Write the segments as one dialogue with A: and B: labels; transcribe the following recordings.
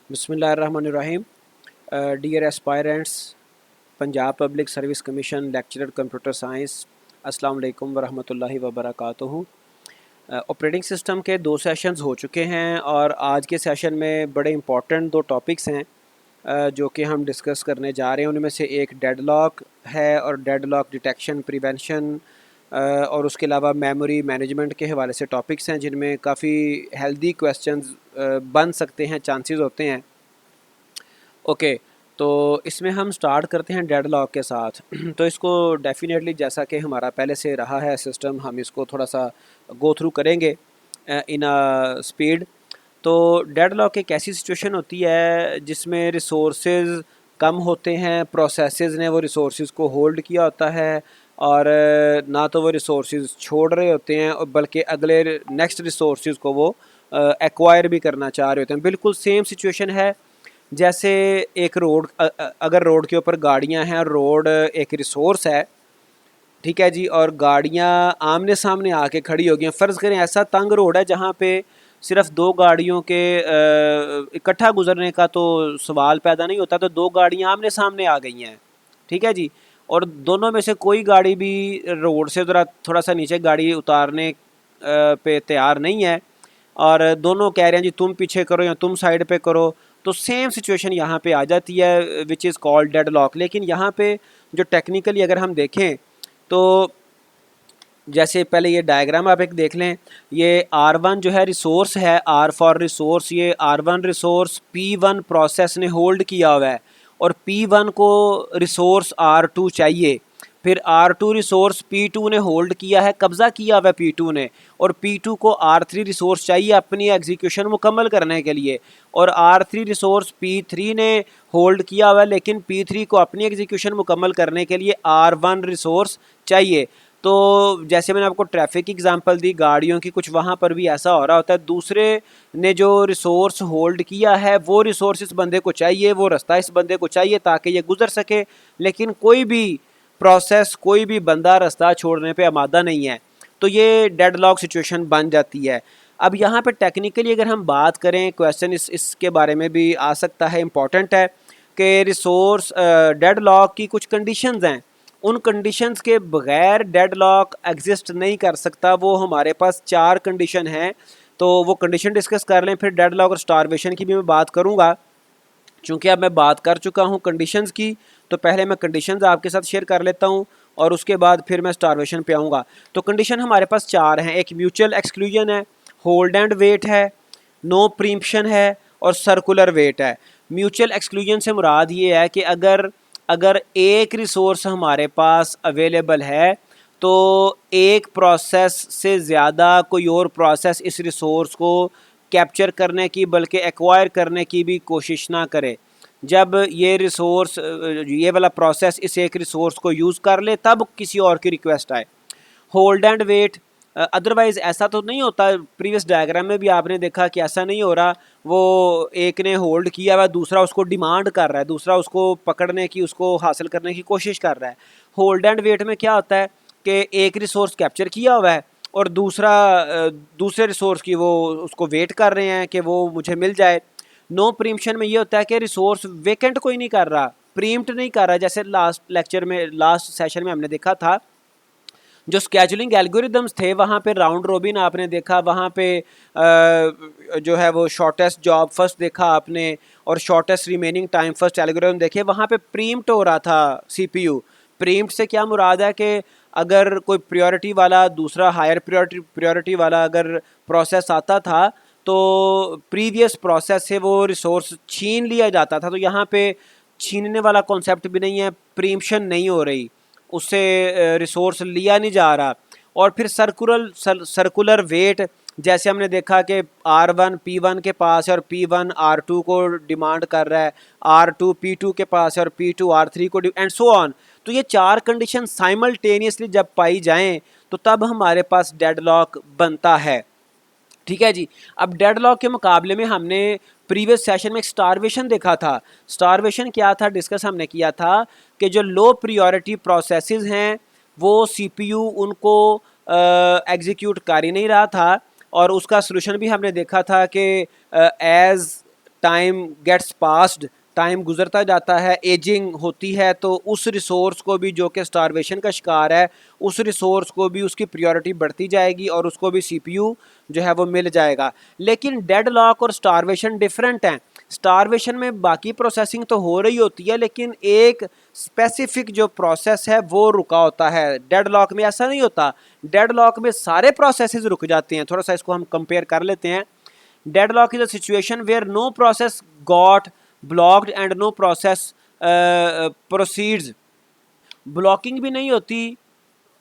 A: बिस्मिल्लाहिर्रहमानिर्रहीम। Dear aspirants, Punjab public service commission lecturer computer science, अस्सलाम वालेकुम वरहमतुल्लाहि वबरकातुहू। ऑपरेटिंग सिस्टम के 2 सेशंस हो चुके हैं और आज के सेशन में बड़े इंपॉर्टेंट 2 टॉपिक्स हैं जो कि हम डिस्कस करने जा रहे हैं। उनमें से एक डेडलॉक है और डेडलॉक डिटेक्शन प्रिवेंशन और उसके अलावा मेमोरी मैनेजमेंट के हवाले से टॉपिक्स हैं जिनमें काफ़ी हेल्दी क्वेश्चंस बन सकते हैं, चांसेस होते हैं। ओके, तो इसमें हम स्टार्ट करते हैं डेडलॉक के साथ। तो इसको डेफिनेटली, जैसा कि हमारा पहले से रहा है सिस्टम, हम इसको थोड़ा सा गो थ्रू करेंगे इन स्पीड। तो डेडलॉक एक ऐसी सिचुएशन होती है जिसमें रिसोर्सेज कम होते हैं, प्रोसेसेस ने वो रिसोर्सेज को होल्ड किया होता है और ना तो वो रिसोर्सेज छोड़ रहे होते हैं और बल्कि अगले नेक्स्ट रिसोर्सेज को वो एक्वायर भी करना चाह रहे होते हैं। बिल्कुल सेम सिचुएशन है जैसे एक रोड, अगर रोड के ऊपर गाड़ियां हैं और रोड एक रिसोर्स है, ठीक है जी, और गाड़ियां आमने सामने आके खड़ी हो गई हैं। फ़र्ज़ करें ऐसा तंग रोड है जहाँ पे सिर्फ 2 गाड़ियों के इकट्ठा गुजरने का तो सवाल पैदा नहीं होता, तो 2 गाड़ियां आमने सामने आ गई हैं, ठीक है जी, और दोनों में से कोई गाड़ी भी रोड से ज़रा थोड़ा सा नीचे गाड़ी उतारने पे तैयार नहीं है और दोनों कह रहे हैं जी तुम पीछे करो या तुम साइड पे करो। तो सेम सिचुएशन यहाँ पे आ जाती है विच इज़ कॉल्ड डेडलॉक। लेकिन यहाँ पे जो टेक्निकली अगर हम देखें तो जैसे पहले ये डायग्राम आप एक देख लें, ये R1 जो है रिसोर्स है, R फॉर रिसोर्स, ये R1 रिसोर्स P1 प्रोसेस ने होल्ड किया हुआ है और P1 को रिसोर्स R2 चाहिए। फिर R2 रिसोर्स P2 ने होल्ड किया है, कब्ज़ा किया हुआ है P2 ने, और P2 को R3 रिसोर्स चाहिए अपनी एग्जीक्यूशन मुकम्मल करने के लिए, और R3 रिसोर्स P3 ने होल्ड किया हुआ है लेकिन P3 को अपनी एग्जीक्यूशन मुकम्मल करने के लिए R1 रिसोर्स चाहिए। तो जैसे मैंने आपको ट्रैफिक की एग्जांपल दी गाड़ियों की, कुछ वहाँ पर भी ऐसा हो रहा होता है, दूसरे ने जो रिसोर्स होल्ड किया है वो रिसोर्स इस बंदे को चाहिए, वो रास्ता इस बंदे को चाहिए ताकि ये गुजर सके, लेकिन कोई भी प्रोसेस, कोई भी बंदा रास्ता छोड़ने पे आमादा नहीं है। तो ये डेडलॉक सिचुएशन बन जाती है। अब यहाँ पे टेक्निकली अगर हम बात करें, क्वेश्चन इसके बारे में भी आ सकता है, इम्पॉर्टेंट है कि रिसोर्स डेडलॉक की कुछ कंडीशंस हैं, उन कंडीशंस के बगैर डेडलॉक एग्जिस्ट नहीं कर सकता। वो हमारे पास 4 कंडीशन हैं, तो वो कंडीशन डिस्कस कर लें, फिर डेडलॉक और स्टारवेशन की भी मैं बात करूँगा। चूँकि अब मैं बात कर चुका हूँ कंडीशंस की, तो पहले मैं कंडीशंस आपके साथ शेयर कर लेता हूँ और उसके बाद फिर मैं स्टारवेशन पे आऊँगा। तो कंडीशन हमारे पास 4 हैं, एक म्यूचुअल एक्सक्लूजन है, होल्ड एंड वेट है, नो प्रीम्पशन है और सर्कुलर वेट है। म्यूचुअल एक्सक्लूजन से मुराद ये है कि अगर अगर एक रिसोर्स हमारे पास अवेलेबल है तो एक प्रोसेस से ज़्यादा कोई और प्रोसेस इस रिसोर्स को कैप्चर करने की बल्कि एक्वायर करने की भी कोशिश ना करे। जब ये रिसोर्स, ये वाला प्रोसेस इस एक रिसोर्स को यूज़ कर ले तब किसी और की रिक्वेस्ट आए। होल्ड एंड वेट, अदरवाइज़ ऐसा तो नहीं होता, प्रीवियस डायग्राम में भी आपने देखा कि ऐसा नहीं हो रहा, वो एक ने होल्ड किया हुआ, दूसरा उसको डिमांड कर रहा है, दूसरा उसको पकड़ने की, उसको हासिल करने की कोशिश कर रहा है। होल्ड एंड वेट में क्या होता है कि एक रिसोर्स कैप्चर किया हुआ है और दूसरा दूसरे रिसोर्स की वो उसको वेट कर रहे हैं कि वो मुझे मिल जाए। नो प्रीम्पशन में ये होता है कि रिसोर्स वेकेंट कोई नहीं कर रहा, प्रीम्प्ट नहीं कर रहा। जैसे लास्ट लेक्चर में, लास्ट सेशन में हमने देखा था, जो स्केजुलिंग एल्गोरिदम्स थे वहाँ पे राउंड रोबिन आपने देखा, वहाँ पे जो है वो शॉर्टेस्ट जॉब फर्स्ट देखा आपने और shortest remaining time first algorithm देखे। वहाँ पे प्रीम्प्ट हो रहा था सीपीयू। प्रीम्प्ट से क्या मुराद है कि अगर कोई प्रायोरिटी वाला दूसरा हायर प्रायोरिटी वाला अगर प्रोसेस आता था तो प्रीवियस प्रोसेस से वो रिसोर्स छीन लिया जाता था। तो यहाँ पे छीनने वाला कॉन्सेप्ट भी नहीं है, प्रीम्पशन नहीं हो रही, उससे रिसोर्स लिया नहीं जा रहा। और फिर सर्कुलर वेट, जैसे हमने देखा कि R1 P1 के पास है और P1 R2 को डिमांड कर रहा है, R2 P2 के पास है और P2 R3 को, एंड सो ऑन। तो ये 4 कंडीशन साइमल्टेनियसली जब पाई जाएं तो तब हमारे पास डेडलॉक बनता है, ठीक है जी। अब डेडलॉक के मुकाबले में हमने प्रीवियस सेशन में एक स्टारवेशन देखा था। स्टारवेशन क्या था, डिस्कस हमने किया था कि जो लो प्रायोरिटी प्रोसेसेस हैं वो सीपीयू उनको एग्जीक्यूट कर ही नहीं रहा था और उसका सलूशन भी हमने देखा था कि as time gets passed, time गुजरता जाता है, एजिंग होती है, तो उस रिसोर्स को भी जो कि स्टारवेशन का शिकार है, उस रिसोर्स को भी उसकी प्रायोरिटी बढ़ती जाएगी और उसको भी सीपीयू जो है वो मिल जाएगा। लेकिन डेडलॉक और स्टारवेशन डिफरेंट हैं। स्टारवेशन में बाकी प्रोसेसिंग तो हो रही होती है, लेकिन एक स्पेसिफिक जो प्रोसेस है वो रुका होता है। डेडलॉक में ऐसा नहीं होता, डेडलॉक में सारे प्रोसेसेस रुक जाते हैं। थोड़ा सा इसको हम कंपेयर कर लेते हैं। Deadlock is a situation where no process got blocked and no process proceeds. Blocking भी नहीं होती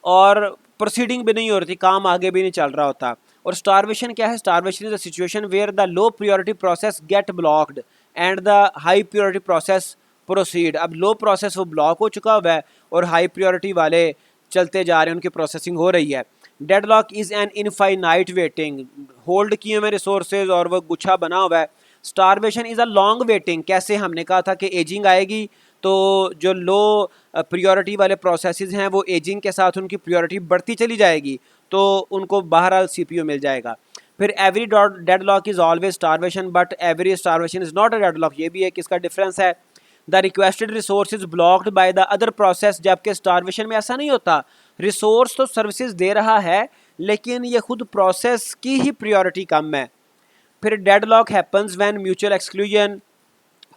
A: और प्रोसीडिंग भी नहीं हो रही, काम आगे भी नहीं चल रहा होता। और स्टारवेशन क्या है? Starvation is a situation where the low priority process get blocked and the high priority process proceed. अब लो प्रोसेस वो ब्लॉक हो चुका हुआ है और हाई प्रायोरिटी वाले चलते जा रहे हैं, उनकी प्रोसेसिंग हो रही है। Deadlock is an infinite waiting, hold किए हुए रिसोर्सेज और वो गुच्छा बना हुआ है। Starvation is a long waiting, कैसे हमने कहा था कि एजिंग आएगी तो जो लो प्रायोरिटी वाले प्रोसेसेस हैं वो एजिंग के साथ उनकी प्रायोरिटी बढ़ती चली जाएगी, तो उनको बहरहाल सीपीयू मिल जाएगा। फिर every deadlock is always starvation but every starvation is not a deadlock, ये भी एक इसका डिफरेंस है। The requested resource is blocked by the other process, जबकि स्टारवेशन में ऐसा नहीं होता। रिसोर्स तो सर्विसेज दे रहा है लेकिन ये खुद प्रोसेस की ही प्रायोरिटी कम है। फिर deadlock happens when mutual exclusion,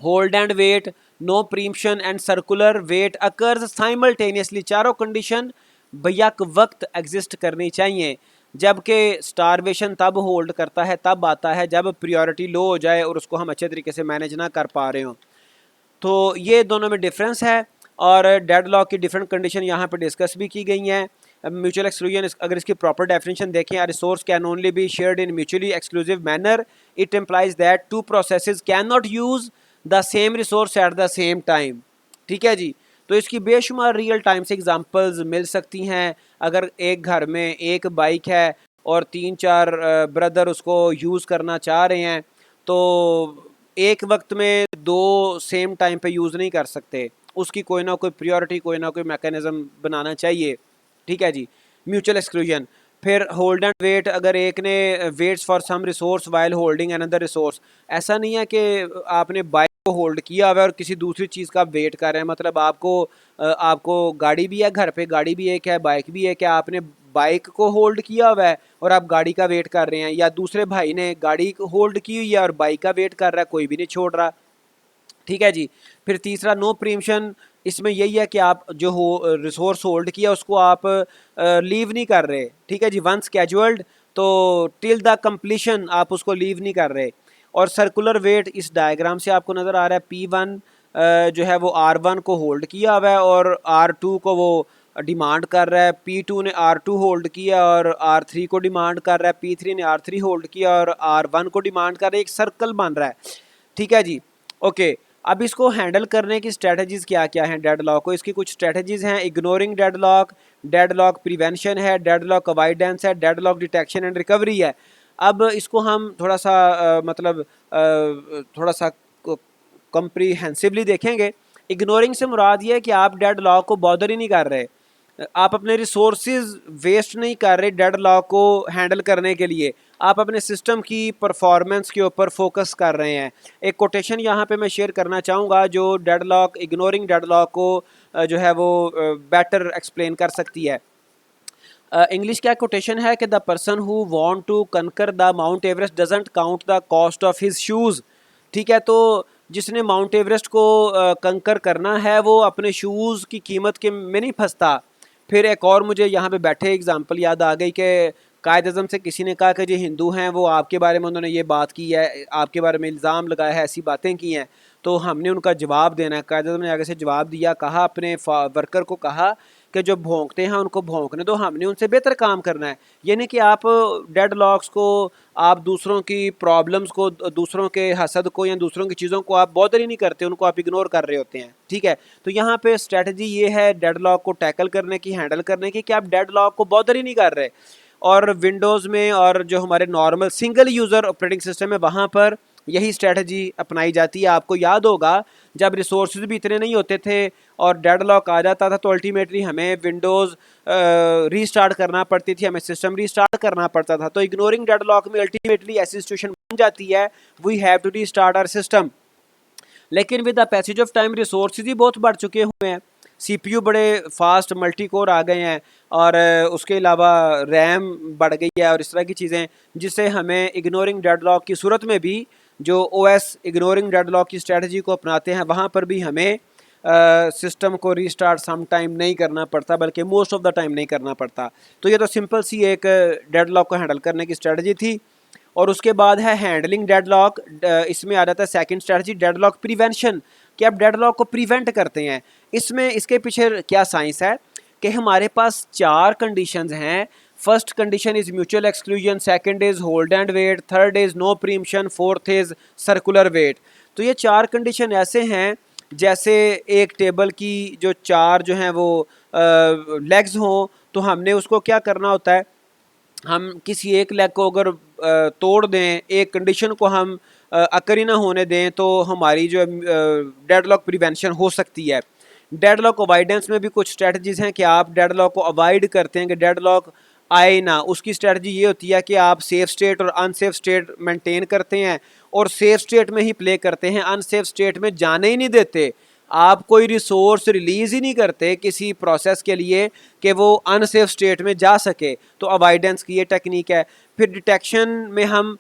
A: hold and wait, no preemption and circular wait occurs simultaneously. चारों कंडीशन बैक वक्त एग्जिस्ट करनी चाहिए। जबकि स्टारवेशन तब होल्ड करता है, तब आता है जब प्रायोरिटी लो हो जाए और उसको हम अच्छे तरीके से मैनेज ना कर पा रहे हों। तो ये दोनों में डिफरेंस है और डेडलॉक की डिफरेंट कंडीशन यहाँ पे डिस्कस भी की गई हैं। म्यूचुअल एक्सक्लूजन, अगर इसकी प्रॉपर डेफिनेशन देखें, a resource can only be shared in mutually exclusive manner. It implies that two processes can not use the same resource at the same time. ठीक है जी। तो इसकी बेशुमार रियल टाइम से एग्जांपल्स मिल सकती हैं। अगर एक घर में एक बाइक है और 3-4 ब्रदर उसको यूज़ करना चाह रहे हैं, तो एक वक्त में दो सेम टाइम पे यूज़ नहीं कर सकते, उसकी कोई ना कोई प्रायोरिटी, कोई ना कोई मैकेनिज्म बनाना चाहिए। ठीक है जी। Mutual exclusion. फिर होल्ड एंड वेट, अगर एक ने waits for some resource while holding another resource. ऐसा नहीं है कि आपने बाइक को होल्ड किया हुआ है और किसी दूसरी चीज़ का वेट कर रहे हैं। मतलब आपको गाड़ी भी है, घर पे गाड़ी भी एक है, बाइक भी है, क्या आपने बाइक को होल्ड किया हुआ है और आप गाड़ी का वेट कर रहे हैं, या दूसरे भाई ने गाड़ी को होल्ड की हुई है और बाइक का वेट कर रहा है, कोई भी नहीं छोड़ रहा। ठीक है जी। फिर तीसरा नो प्रीम्पशन, इसमें यही है कि आप जो हो रिसोर्स होल्ड किया उसको आप लीव नहीं कर रहे। ठीक है जी। वंस कैजुअल्ड, तो टिल द कंप्लीशन आप उसको लीव नहीं कर रहे। और सर्कुलर वेट इस डायग्राम से आपको नज़र आ रहा है, P1 जो है वो R1 को होल्ड किया हुआ है और R2 को वो डिमांड कर रहा है। P2 ने R2 होल्ड किया और R3 को डिमांड कर रहा है। P3 ने R3 होल्ड किया और R1 को डिमांड कर रहा है। एक सर्कल बन रहा है। ठीक है जी। ओके, अब इसको हैंडल करने की स्ट्रेटजीज़ क्या क्या हैं डेडलॉक को? इसकी कुछ स्ट्रेटजीज़ हैं। इग्नोरिंग डेडलॉक, डेडलॉक प्रिवेंशन है, डेडलॉक अवॉइडेंस है, डेडलॉक डिटेक्शन एंड रिकवरी है। अब इसको हम थोड़ा सा थोड़ा सा कम्प्रीहेंसिवली देखेंगे। इग्नोरिंग से मुराद ये है कि आप डेडलॉक को बॉदर ही नहीं कर रहे, आप अपने रिसोर्सेज वेस्ट नहीं कर रहे डेडलॉक को हैंडल करने के लिए, आप अपने सिस्टम की परफॉर्मेंस के ऊपर फोकस कर रहे हैं। एक कोटेशन यहाँ पे मैं शेयर करना चाहूँगा जो डेडलॉक, इग्नोरिंग डेडलॉक को जो है वो बेटर एक्सप्लेन कर सकती है। इंग्लिश क्या कोटेशन है कि the person who want to conquer the Mount Everest doesn't count the cost of his shoes. ठीक है, तो जिसने माउंट एवरेस्ट को कंकर करना है वो अपने शूज़ की कीमत के में नहीं फंसता। फिर एक और मुझे यहाँ पे बैठे एग्जांपल याद आ गई कि कायद अज़म से किसी ने कहा कि जो हिंदू हैं वो आपके बारे में उन्होंने ये बात की है, आपके बारे में इल्ज़ाम लगाया है, ऐसी बातें की हैं, तो हमने उनका जवाब देना है। कायद अज़म ने आगे से जवाब दिया, कहा अपने वर्कर को कहा कि जो भौंकते हैं उनको भौंकने दो, हमने उनसे बेहतर काम करना है। यानी कि आप डेडलॉक्स को, आप दूसरों की प्रॉब्लम्स को, दूसरों के हसद को या दूसरों की चीज़ों को आप बॉदर ही नहीं करते, उनको आप इग्नोर कर रहे होते हैं। ठीक है, तो यहाँ पे स्ट्रेटजी ये है डेडलॉक को टैकल करने की, हैंडल करने की, कि आप डेडलॉक को बॉदर ही नहीं कर रहे। और विंडोज़ में और जो हमारे normal single user operating system है वहाँ पर यही स्ट्रेटजी अपनाई जाती है। आपको याद होगा जब रिसोर्सेज भी इतने नहीं होते थे और डेडलॉक आ जाता था तो अल्टीमेटली हमें विंडोज़ रीस्टार्ट करना पड़ती थी, हमें सिस्टम रीस्टार्ट करना पड़ता था। तो इग्नोरिंग डेडलॉक में अल्टीमेटली ऐसी सिचुएशन बन जाती है, we have to restart our system. लेकिन with the passage of time resources ही बहुत बढ़ चुके हुए हैं, सीपीयू बड़े फास्ट मल्टी कोर आ गए हैं और उसके अलावा रैम बढ़ गई है और इस तरह की चीज़ें, जिससे हमें इग्नोरिंग डेडलॉक की सूरत में भी जो ओएस इग्नोरिंग डेडलॉक की स्ट्रेटजी को अपनाते हैं वहाँ पर भी हमें सिस्टम को रीस्टार्ट सम टाइम नहीं करना पड़ता, बल्कि मोस्ट ऑफ द टाइम नहीं करना पड़ता। तो ये तो सिंपल सी एक डेडलॉक को हैंडल करने की स्ट्रेटजी थी। और उसके बाद है हैंडलिंग डेडलॉक। इसमें आ जाता है सेकंड स्ट्रेटजी डेडलॉक प्रिवेंशन, कि आप डेडलॉक को प्रिवेंट करते हैं। इसमें इसके पीछे क्या साइंस है कि हमारे पास 4 कंडीशंस हैं। First condition is mutual exclusion, second is hold and wait, third is no preemption, fourth is circular wait. तो ये 4 कंडीशन ऐसे हैं जैसे एक टेबल की जो 4 जो हैं वो लेग्स हों, तो हमने उसको क्या करना होता है, हम किसी एक लेग को अगर तोड़ दें, एक कंडीशन को हम अकर ही ना होने दें, तो हमारी जो डेडलॉक प्रिवेंशन हो सकती है। डेडलॉक अवॉइडेंस में भी कुछ स्ट्रेटजीज़ हैं कि आप डेडलॉक को अवॉइड करते हैं कि डेडलॉक आए ना। उसकी स्ट्रेटजी ये होती है कि आप सेफ स्टेट और अनसेफ स्टेट मेंटेन करते हैं और सेफ स्टेट में ही प्ले करते हैं, अनसेफ स्टेट में जाने ही नहीं देते। आप कोई रिसोर्स रिलीज़ ही नहीं करते किसी प्रोसेस के लिए कि वो अनसेफ स्टेट में जा सके। तो अवॉइडेंस की ये टेक्निक है। फिर डिटेक्शन में हम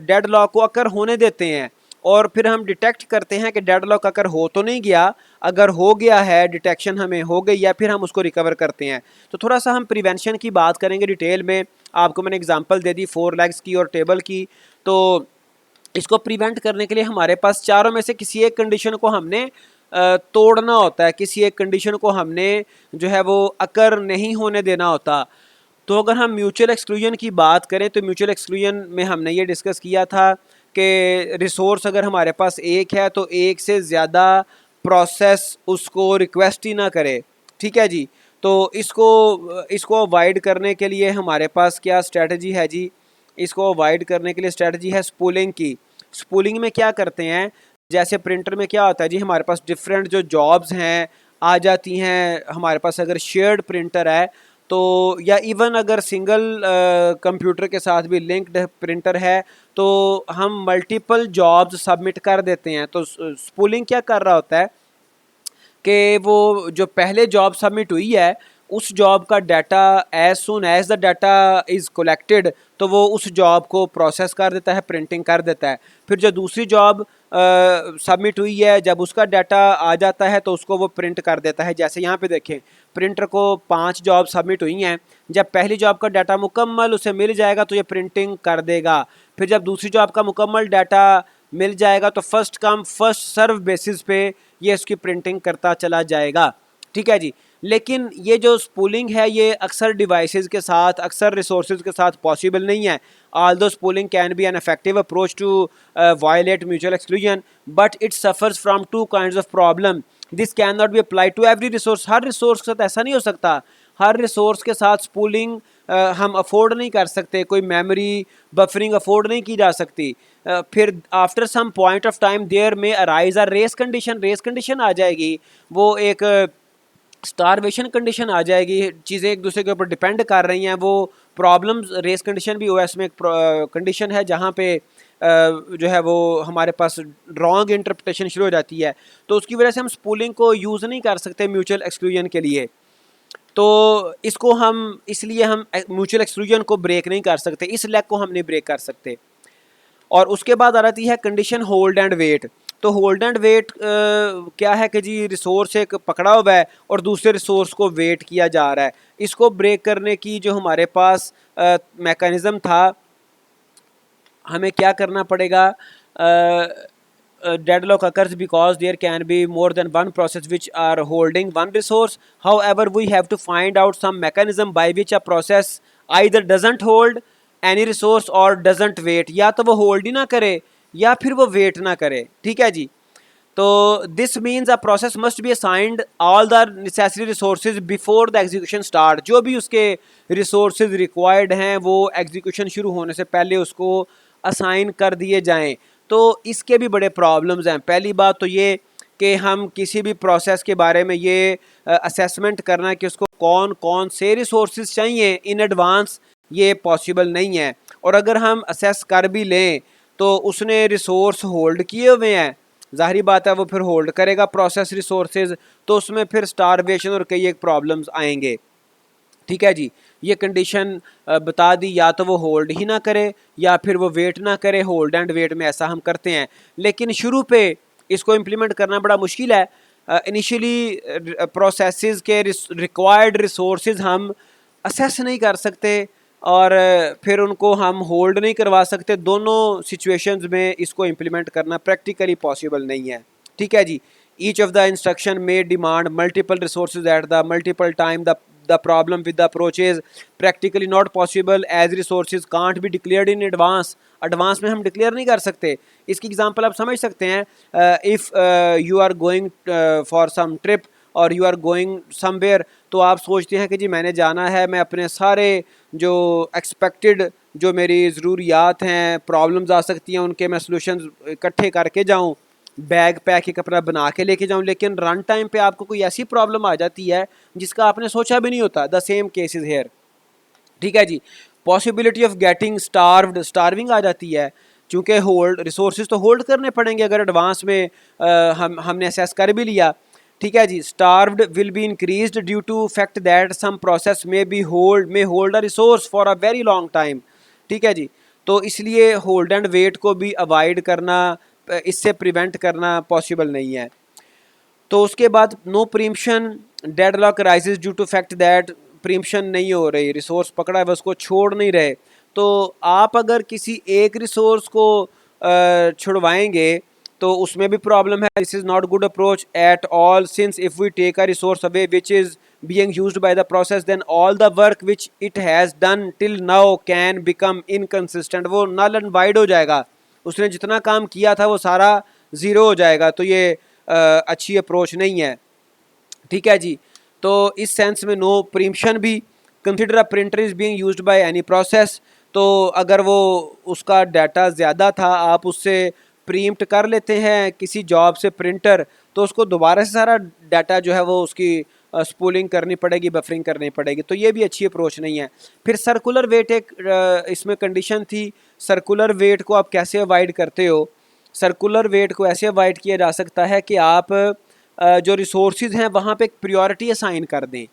A: डेडलॉक को अकर होने देते हैं और फिर हम डिटेक्ट करते हैं कि डेडलॉक अगर हो तो नहीं गया, अगर हो गया है डिटेक्शन हमें हो गई है, फिर हम उसको रिकवर करते हैं। तो थोड़ा सा हम प्रिवेंशन की बात करेंगे डिटेल में। आपको मैंने एग्जांपल दे दी 4 लेग्स की और टेबल की। तो इसको प्रिवेंट करने के लिए हमारे पास चारों में से किसी एक कंडीशन को हमने तोड़ना होता है, किसी एक कंडीशन को हमने जो है वो अकर नहीं होने देना होता। तो अगर हम म्यूचुअल एक्सक्लूजन की बात करें तो म्यूचुअल एक्सक्लूजन में हमने ये डिस्कस किया था कि रिसोर्स अगर हमारे पास एक है तो एक से ज़्यादा प्रोसेस उसको रिक्वेस्ट ही ना करे। ठीक है जी। तो इसको अवॉइड करने के लिए हमारे पास क्या स्ट्रेटजी है जी, इसको अवॉइड करने के लिए स्ट्रेटजी है स्पूलिंग की। स्पूलिंग में क्या करते हैं, जैसे प्रिंटर में क्या होता है जी, हमारे पास डिफरेंट जो जॉब्स हैं आ जाती हैं। हमारे पास अगर शेयर्ड प्रिंटर है तो, या इवन अगर सिंगल कंप्यूटर के साथ भी लिंक्ड प्रिंटर है, तो हम मल्टीपल जॉब्स सबमिट कर देते हैं। तो स्पूलिंग क्या कर रहा होता है कि वो जो पहले जॉब सबमिट हुई है उस जॉब का data as soon as the data is collected, तो वो उस जॉब को प्रोसेस कर देता है, प्रिंटिंग कर देता है। फिर जो दूसरी जॉब सबमिट हुई है, जब उसका डाटा आ जाता है तो उसको वो प्रिंट कर देता है। जैसे यहाँ पे देखें, प्रिंटर को 5 जॉब सबमिट हुई हैं। जब पहली जॉब का डाटा मुकम्मल उसे मिल जाएगा तो ये प्रिंटिंग कर देगा। फिर जब दूसरी जॉब का मुकम्मल डाटा मिल जाएगा तो first come first serve basis पे ये इसकी प्रिंटिंग करता चला जाएगा। ठीक है जी। लेकिन ये जो स्पूलिंग है ये अक्सर डिवाइसेस के साथ, अक्सर रिसोर्सेज के साथ पॉसिबल नहीं है। although spooling can be an effective approach to violate mutual exclusion, but it suffers from 2 kinds of problem. This cannot be applied to every resource. Her resource के साथ ऐसा नहीं हो सकता। हर रिसोर्स के साथ स्पूलिंग हम अफोर्ड नहीं कर सकते, कोई मेमोरी बफरिंग अफोर्ड नहीं की जा सकती। फिर after some point of time there may arise a race condition, race condition आ जाएगी, वो एक स्टारवेशन कंडीशन आ जाएगी, चीज़ें एक दूसरे के ऊपर डिपेंड कर रही हैं। वो प्रॉब्लम्स, रेस कंडीशन भी ओएस में एक कंडीशन है जहाँ पे जो है वो हमारे पास रॉन्ग इंटरप्रिटेशन शुरू हो जाती है। तो उसकी वजह से हम स्पूलिंग को यूज़ नहीं कर सकते म्यूचुअल एक्सक्लूजन के लिए। तो इसको हम इसलिए हम म्यूचुअल एक्सक्लूजन को ब्रेक नहीं कर सकते, इस लेग को हम नहीं ब्रेक कर सकते। और उसके बाद आ जाती है कंडीशन होल्ड एंड वेट। तो होल्ड एंड वेट क्या है कि जी रिसोर्स एक पकड़ा हुआ है और दूसरे रिसोर्स को वेट किया जा रहा है। इसको ब्रेक करने की जो हमारे पास मैकेनिज़्म था, हमें क्या करना पड़ेगा, deadlock occurs because there can be more than one process which are holding one resource. However, we have to find out some mechanism by which a process either doesn't hold any resource or doesn't wait. या तो वो hold ही ना करे या फिर वो wait ना करे। ठीक है जी। तो this means a process must be assigned all the necessary resources before the execution start. जो भी उसके रिसोर्सेज रिक्वायर्ड हैं वो एग्जीक्यूशन शुरू होने से पहले उसको असाइन कर दिए जाएं, तो इसके भी बड़े प्रॉब्लम्स हैं। पहली बात तो ये कि हम किसी भी प्रोसेस के बारे में ये असेसमेंट करना है कि उसको कौन कौन से रिसोर्सेज चाहिए इन एडवांस, ये पॉसिबल नहीं है। और अगर हम असेस कर भी लें तो उसने रिसोर्स होल्ड किए हुए हैं, ज़ाहिरी बात है वो फिर होल्ड करेगा प्रोसेस रिसोर्सेज, तो उसमें फिर स्टारवेशन और कई एक प्रॉब्लम्स आएंगे। ठीक है जी, ये कंडीशन बता दी, या तो वो होल्ड ही ना करे या फिर वो वेट ना करे। होल्ड एंड वेट में ऐसा हम करते हैं, लेकिन शुरू पे इसको इम्प्लीमेंट करना बड़ा मुश्किल है। इनिशियली प्रोसेसेस के रिक्वायर्ड रिसोर्सेज हम असेस नहीं कर सकते और फिर उनको हम होल्ड नहीं करवा सकते। दोनों सिचुएशंस में इसको इम्प्लीमेंट करना प्रैक्टिकली पॉसिबल नहीं है। ठीक है जी, ईच ऑफ द इंस्ट्रक्शन में demand multiple resources at the multiple time. The problem with the approach is practically not possible as resources can't be declared in advance। Advance में हम declare नहीं कर सकते। इसकी एग्जांपल आप समझ सकते हैं, if you are going for some trip और यू आर गोइंग समवेयर, तो आप सोचते हैं कि जी मैंने जाना है, मैं अपने सारे जो एक्सपेक्टेड जो मेरी ज़रूरियात हैं, प्रॉब्लम्स आ सकती हैं, उनके मैं सलूशन इकट्ठे करके जाऊँ, बैग पैक एक अपना बना के लेके जाऊँ, लेकिन रन टाइम पे आपको कोई ऐसी प्रॉब्लम आ जाती है जिसका आपने सोचा भी नहीं होता। The same case is here. ठीक है जी, पॉसिबिलिटी ऑफ गेटिंग स्टार्विंग आ जाती है, चूँकि होल्ड रिसोर्सेज तो होल्ड करने पड़ेंगे अगर एडवांस में हमने असेस कर भी लिया। ठीक है जी, starved will be increased due to fact that some process may hold a resource for a very long time. ठीक है जी, तो इसलिए होल्ड एंड वेट को भी अवॉइड करना, इससे प्रिवेंट करना पॉसिबल नहीं है। तो उसके बाद no preemption deadlock arises due to fact that preemption नहीं हो रही, रिसोर्स पकड़ा है उसको छोड़ नहीं रहे। तो आप अगर किसी एक रिसोर्स को छुड़वाएंगे तो उसमें भी प्रॉब्लम है। This is not good approach at all, since if we take a resource away which is being used by the process, then all the work which it has done till now can become inconsistent। वो null and void हो जाएगा, उसने जितना काम किया था वो सारा ज़ीरो हो जाएगा। तो ये अच्छी अप्रोच नहीं है। ठीक है जी, तो इस सेंस में नो प्रीम्पशन भी। Consider a printer is being used by any process, तो अगर वो उसका डाटा ज़्यादा था, आप उससे प्रीम्प्ट कर लेते हैं किसी जॉब से प्रिंटर, तो उसको दोबारा से सारा डाटा जो है वो उसकी स्पूलिंग करनी पड़ेगी, बफरिंग करनी पड़ेगी। तो ये भी अच्छी अप्रोच नहीं है। फिर सर्कुलर वेट एक इसमें कंडीशन थी। सर्कुलर वेट को आप कैसे अवॉइड करते हो? सर्कुलर वेट को ऐसे अवॉइड किया जा सकता है कि आप जो रिसोर्सेज हैं वहाँ पे एक प्रियोरिटी असाइन कर दें।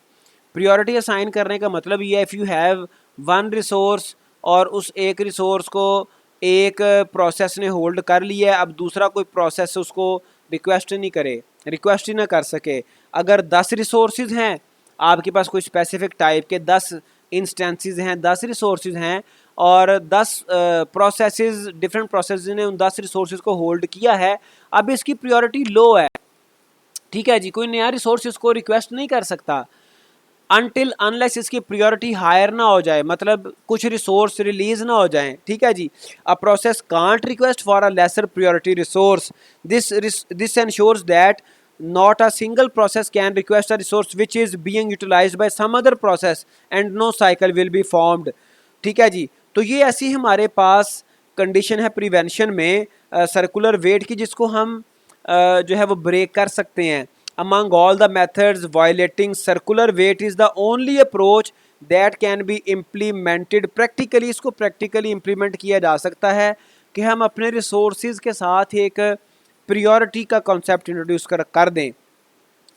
A: प्रियोरिटी असाइन करने का मतलब ये है, if you have one resource और उस एक रिसोर्स को एक प्रोसेस ने होल्ड कर लिया है, अब दूसरा कोई प्रोसेस उसको रिक्वेस्ट नहीं करे, रिक्वेस्ट ही ना कर सके। अगर 10 रिसोर्सेज हैं, आपके पास कोई स्पेसिफिक टाइप के 10 इंस्टेंसेस हैं, 10 रिसोर्सेज हैं और 10 प्रोसेसेस, डिफरेंट प्रोसेस ने उन 10 रिसोर्सेज को होल्ड किया है, अब इसकी प्रियोरिटी लो है। ठीक है जी, कोई नया रिसोर्स इसको रिक्वेस्ट नहीं कर सकता अनटिल अनलेस इसकी प्रियोरिटी हायर ना हो जाए, मतलब कुछ रिसोर्स रिलीज ना हो जाए। ठीक है जी, a process can't request for a lesser priority resource, this ensures that not a single process can request a resource which is being utilized by some other process and no cycle will be formed। ठीक है जी, तो ये ऐसी हमारे पास condition है prevention में circular wait की, जिसको हम जो है वो ब्रेक कर सकते हैं। among all the methods violating circular weight is the only approach that can be implemented practically। इसको प्रैक्टिकली इम्प्लीमेंट किया जा सकता है कि हम अपने रिसोर्सेज के साथ एक प्रियोरिटी का कॉन्सेप्ट इंट्रोड्यूस कर दें।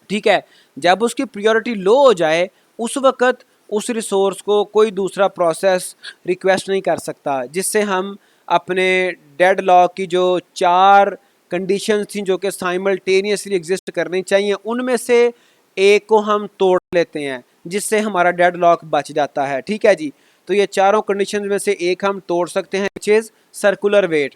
A: ठीक है, जब उसकी प्रियोरिटी लो हो जाए उस वक्त उस रिसोर्स को कोई दूसरा प्रोसेस रिक्वेस्ट नहीं कर सकता, जिससे हम अपने डेडलॉक की जो 4 कंडीशंस थी जो कि साइमल्टेनियसली एग्जिस्ट करनी चाहिए, उनमें से एक को हम तोड़ लेते हैं, जिससे हमारा डेडलॉक बच जाता है। ठीक है जी, तो ये चारों कंडीशंस में से एक हम तोड़ सकते हैं, विच इज़ सर्कुलर वेट।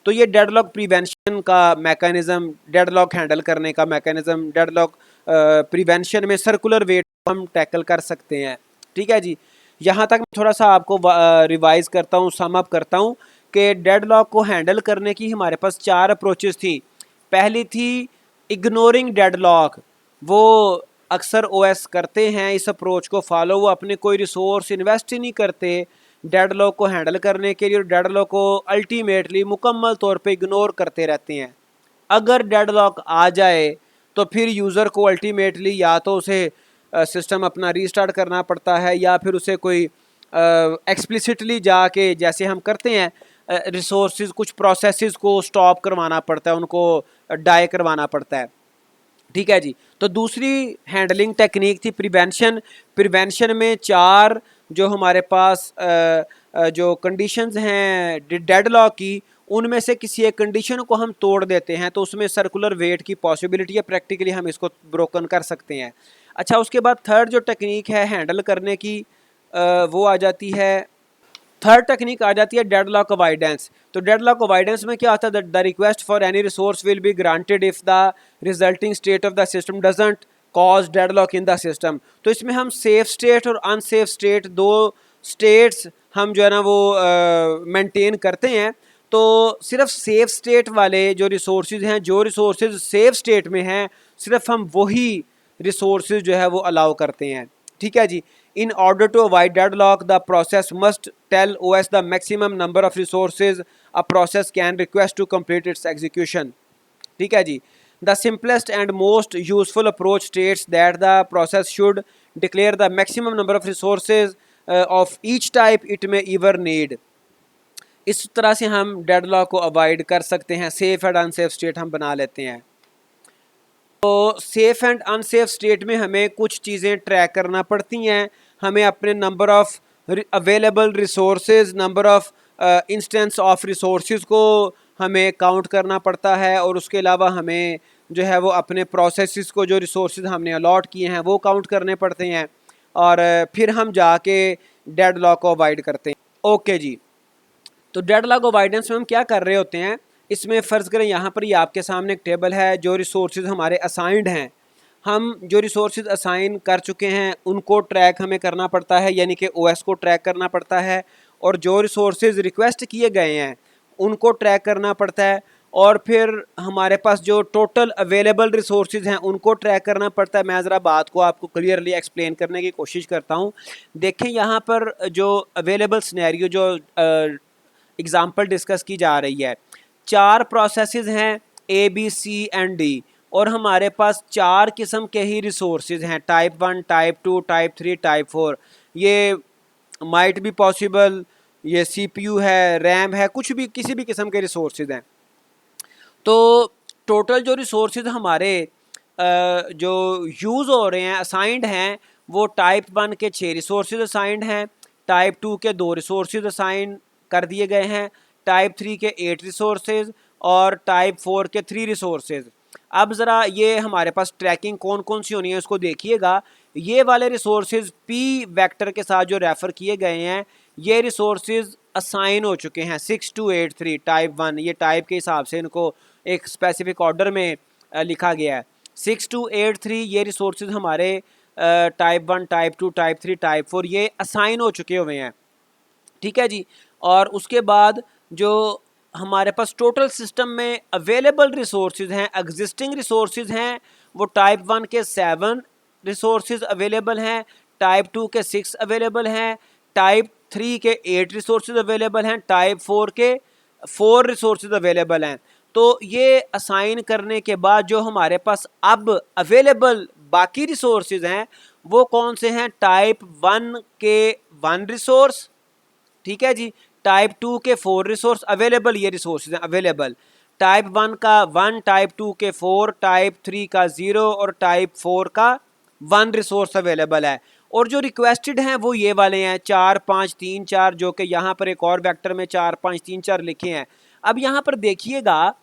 A: तो ये डेडलॉक प्रिवेंशन का मैकेनिज़्म, डेडलॉक हैंडल करने का मैकेनिज़्म, डेडलॉक प्रिवेंशन में सर्कुलर वेट हम टैकल कर सकते हैं। ठीक है जी, यहाँ तक मैं थोड़ा सा आपको रिवाइज करता हूँ, सम अप करता हूँ कि डेडलॉक को हैंडल करने की हमारे पास 4 अप्रोचेस थी। पहली थी इग्नोरिंग डेडलॉक, वो अक्सर ओएस करते हैं इस अप्रोच को फॉलो, वो अपने कोई रिसोर्स इन्वेस्ट ही नहीं करते, डेडलॉक को हैंडल करने के लिए और डेडलॉक को अल्टीमेटली मुकम्मल तौर पे इग्नोर करते रहते हैं। अगर डेडलॉक आ जाए तो फिर यूज़र को अल्टीमेटली या तो उसे सिस्टम अपना रीस्टार्ट करना पड़ता है या फिर उसे कोई एक्सप्लिसिटली जाके जैसे हम करते हैं रिसोर्सेज कुछ प्रोसेसेस को स्टॉप करवाना पड़ता है, उनको डाई करवाना पड़ता है। ठीक है जी। तो दूसरी हैंडलिंग टेक्निक थी प्रिवेंशन। प्रिवेंशन में 4 जो हमारे पास जो कंडीशंस हैं डेडलॉक की, उनमें से किसी एक कंडीशन को हम तोड़ देते हैं तो उसमें सर्कुलर वेट की पॉसिबिलिटी है, प्रैक्टिकली हम इसको ब्रोकन कर सकते हैं। अच्छा, उसके बाद थर्ड जो टेक्निक है हैंडल करने की वो आ जाती है, थर्ड टेक्निक आ जाती है डेडलॉक अवॉइडेंस। तो डेडलॉक अवॉइडेंस में क्या होता है, the request for any resource will be granted if the resulting state of the system doesn't cause deadlock in the system. तो इसमें हम सेफ स्टेट और अनसेफ स्टेट, दो स्टेट्स हम जो है ना वो मेंटेन करते हैं। तो सिर्फ सेफ स्टेट वाले जो रिसोर्सेज हैं, जो रिसोर्सेज सेफ स्टेट में हैं, सिर्फ हम वही रिसोर्सेज जो है वो अलाउ करते हैं। ठीक है जी। In order to avoid deadlock, the process must tell OS the maximum number of resources a process can request to complete its execution. ठीक है जी। The simplest and most useful approach states that the process should declare the maximum number of resources of each type it may ever need. इस तरह से हम deadlock को avoid कर सकते हैं, सेफ एंड अनसेफ स्टेट हम बना लेते हैं। तो सेफ एंड अनसेफ स्टेट में हमें कुछ चीज़ें ट्रैक करना पड़ती हैं। हमें अपने number of available resources, number of instance of resources को हमें काउंट करना पड़ता है और उसके अलावा हमें जो है वो अपने प्रोसेसेस को, जो रिसोर्सेज हमने अलॉट किए हैं वो काउंट करने पड़ते हैं और फिर हम जाके डेडलॉक को अवॉइड करते हैं। ओके जी। तो डेडलॉक अवॉइडेंस में हम क्या कर रहे होते हैं, इसमें फ़र्ज़ करें यहाँ पर ये आपके सामने एक टेबल है, जो रिसोर्सेज हमारे असाइंड हैं, हम जो रिसोर्सेज असाइन कर चुके हैं उनको ट्रैक हमें करना पड़ता है, यानी कि ओएस को ट्रैक करना पड़ता है, और जो रिसोर्सेज रिक्वेस्ट किए गए हैं उनको ट्रैक करना पड़ता है, और फिर हमारे पास जो टोटल अवेलेबल रिसोर्सेज हैं उनको ट्रैक करना पड़ता है। मैं ज़रा बात को आपको क्लियरली एक्सप्लेन करने की कोशिश करता हूँ। देखें यहाँ पर जो अवेलेबल सिनेरियो, जो एग्ज़ाम्पल डिस्कस की जा रही है, 4 प्रोसेसेस हैं A, B, C and D, और हमारे पास 4 किस्म के ही रिसोर्सेज हैं, टाइप 1, टाइप 2, टाइप 3, टाइप 4। ये माइट भी पॉसिबल, ये CPU है, रैम है, कुछ भी किसी भी किस्म के रिसोर्सेज हैं। तो टोटल जो रिसोर्सेज हमारे जो यूज़ हो रहे हैं, असाइंड हैं, वो टाइप 1 के 6 रिसोर्सेज असाइंड हैं, टाइप 2 के 2 रिसोर्सेज असाइन कर दिए गए हैं, टाइप 3 के 8 रिसोर्सेज और टाइप 4 के 3 रिसोर्सेज। अब ज़रा ये हमारे पास ट्रैकिंग कौन कौन सी होनी है इसको देखिएगा। ये वाले रिसोर्सेज P वेक्टर के साथ जो रेफ़र किए गए हैं, ये रिसोर्सेज असाइन हो चुके हैं 6 to 8 3 टाइप 1, ये टाइप के हिसाब से इनको एक स्पेसिफिक ऑर्डर में लिखा गया है। 6 to 8 3 ये रिसोर्सेज हमारे टाइप 1, टाइप 2, टाइप 3, टाइप 4 ये असाइन हो चुके हुए हैं। ठीक है जी। और उसके बाद जो हमारे पास टोटल सिस्टम में अवेलेबल रिसोर्सेज हैं, एग्जिस्टिंग रिसोर्सेज हैं, वो टाइप 1 के 7 रिसोर्सेज अवेलेबल हैं, टाइप 2 के 6 अवेलेबल हैं, टाइप 3 के 8 रिसोर्सेज अवेलेबल हैं, टाइप 4 के 4 रिसोर्सेज अवेलेबल हैं। तो ये असाइन करने के बाद जो हमारे पास अब अवेलेबल बाकी रिसोर्सेज हैं वो कौन से हैं, टाइप 1 के 1 रिसोर्स, ठीक है जी, टाइप 2 के 4 रिसोर्स अवेलेबल, ये रिसोर्सेज हैं अवेलेबल, टाइप 1 का 1, टाइप 2 के 4, टाइप 3 का 0 और टाइप 4 का 1 रिसोर्स अवेलेबल है। और जो रिक्वेस्टेड हैं वो ये वाले हैं 4 5 3 4, जो कि यहाँ पर एक और वेक्टर में 4 5 3 4 लिखे हैं। अब यहाँ पर देखिएगा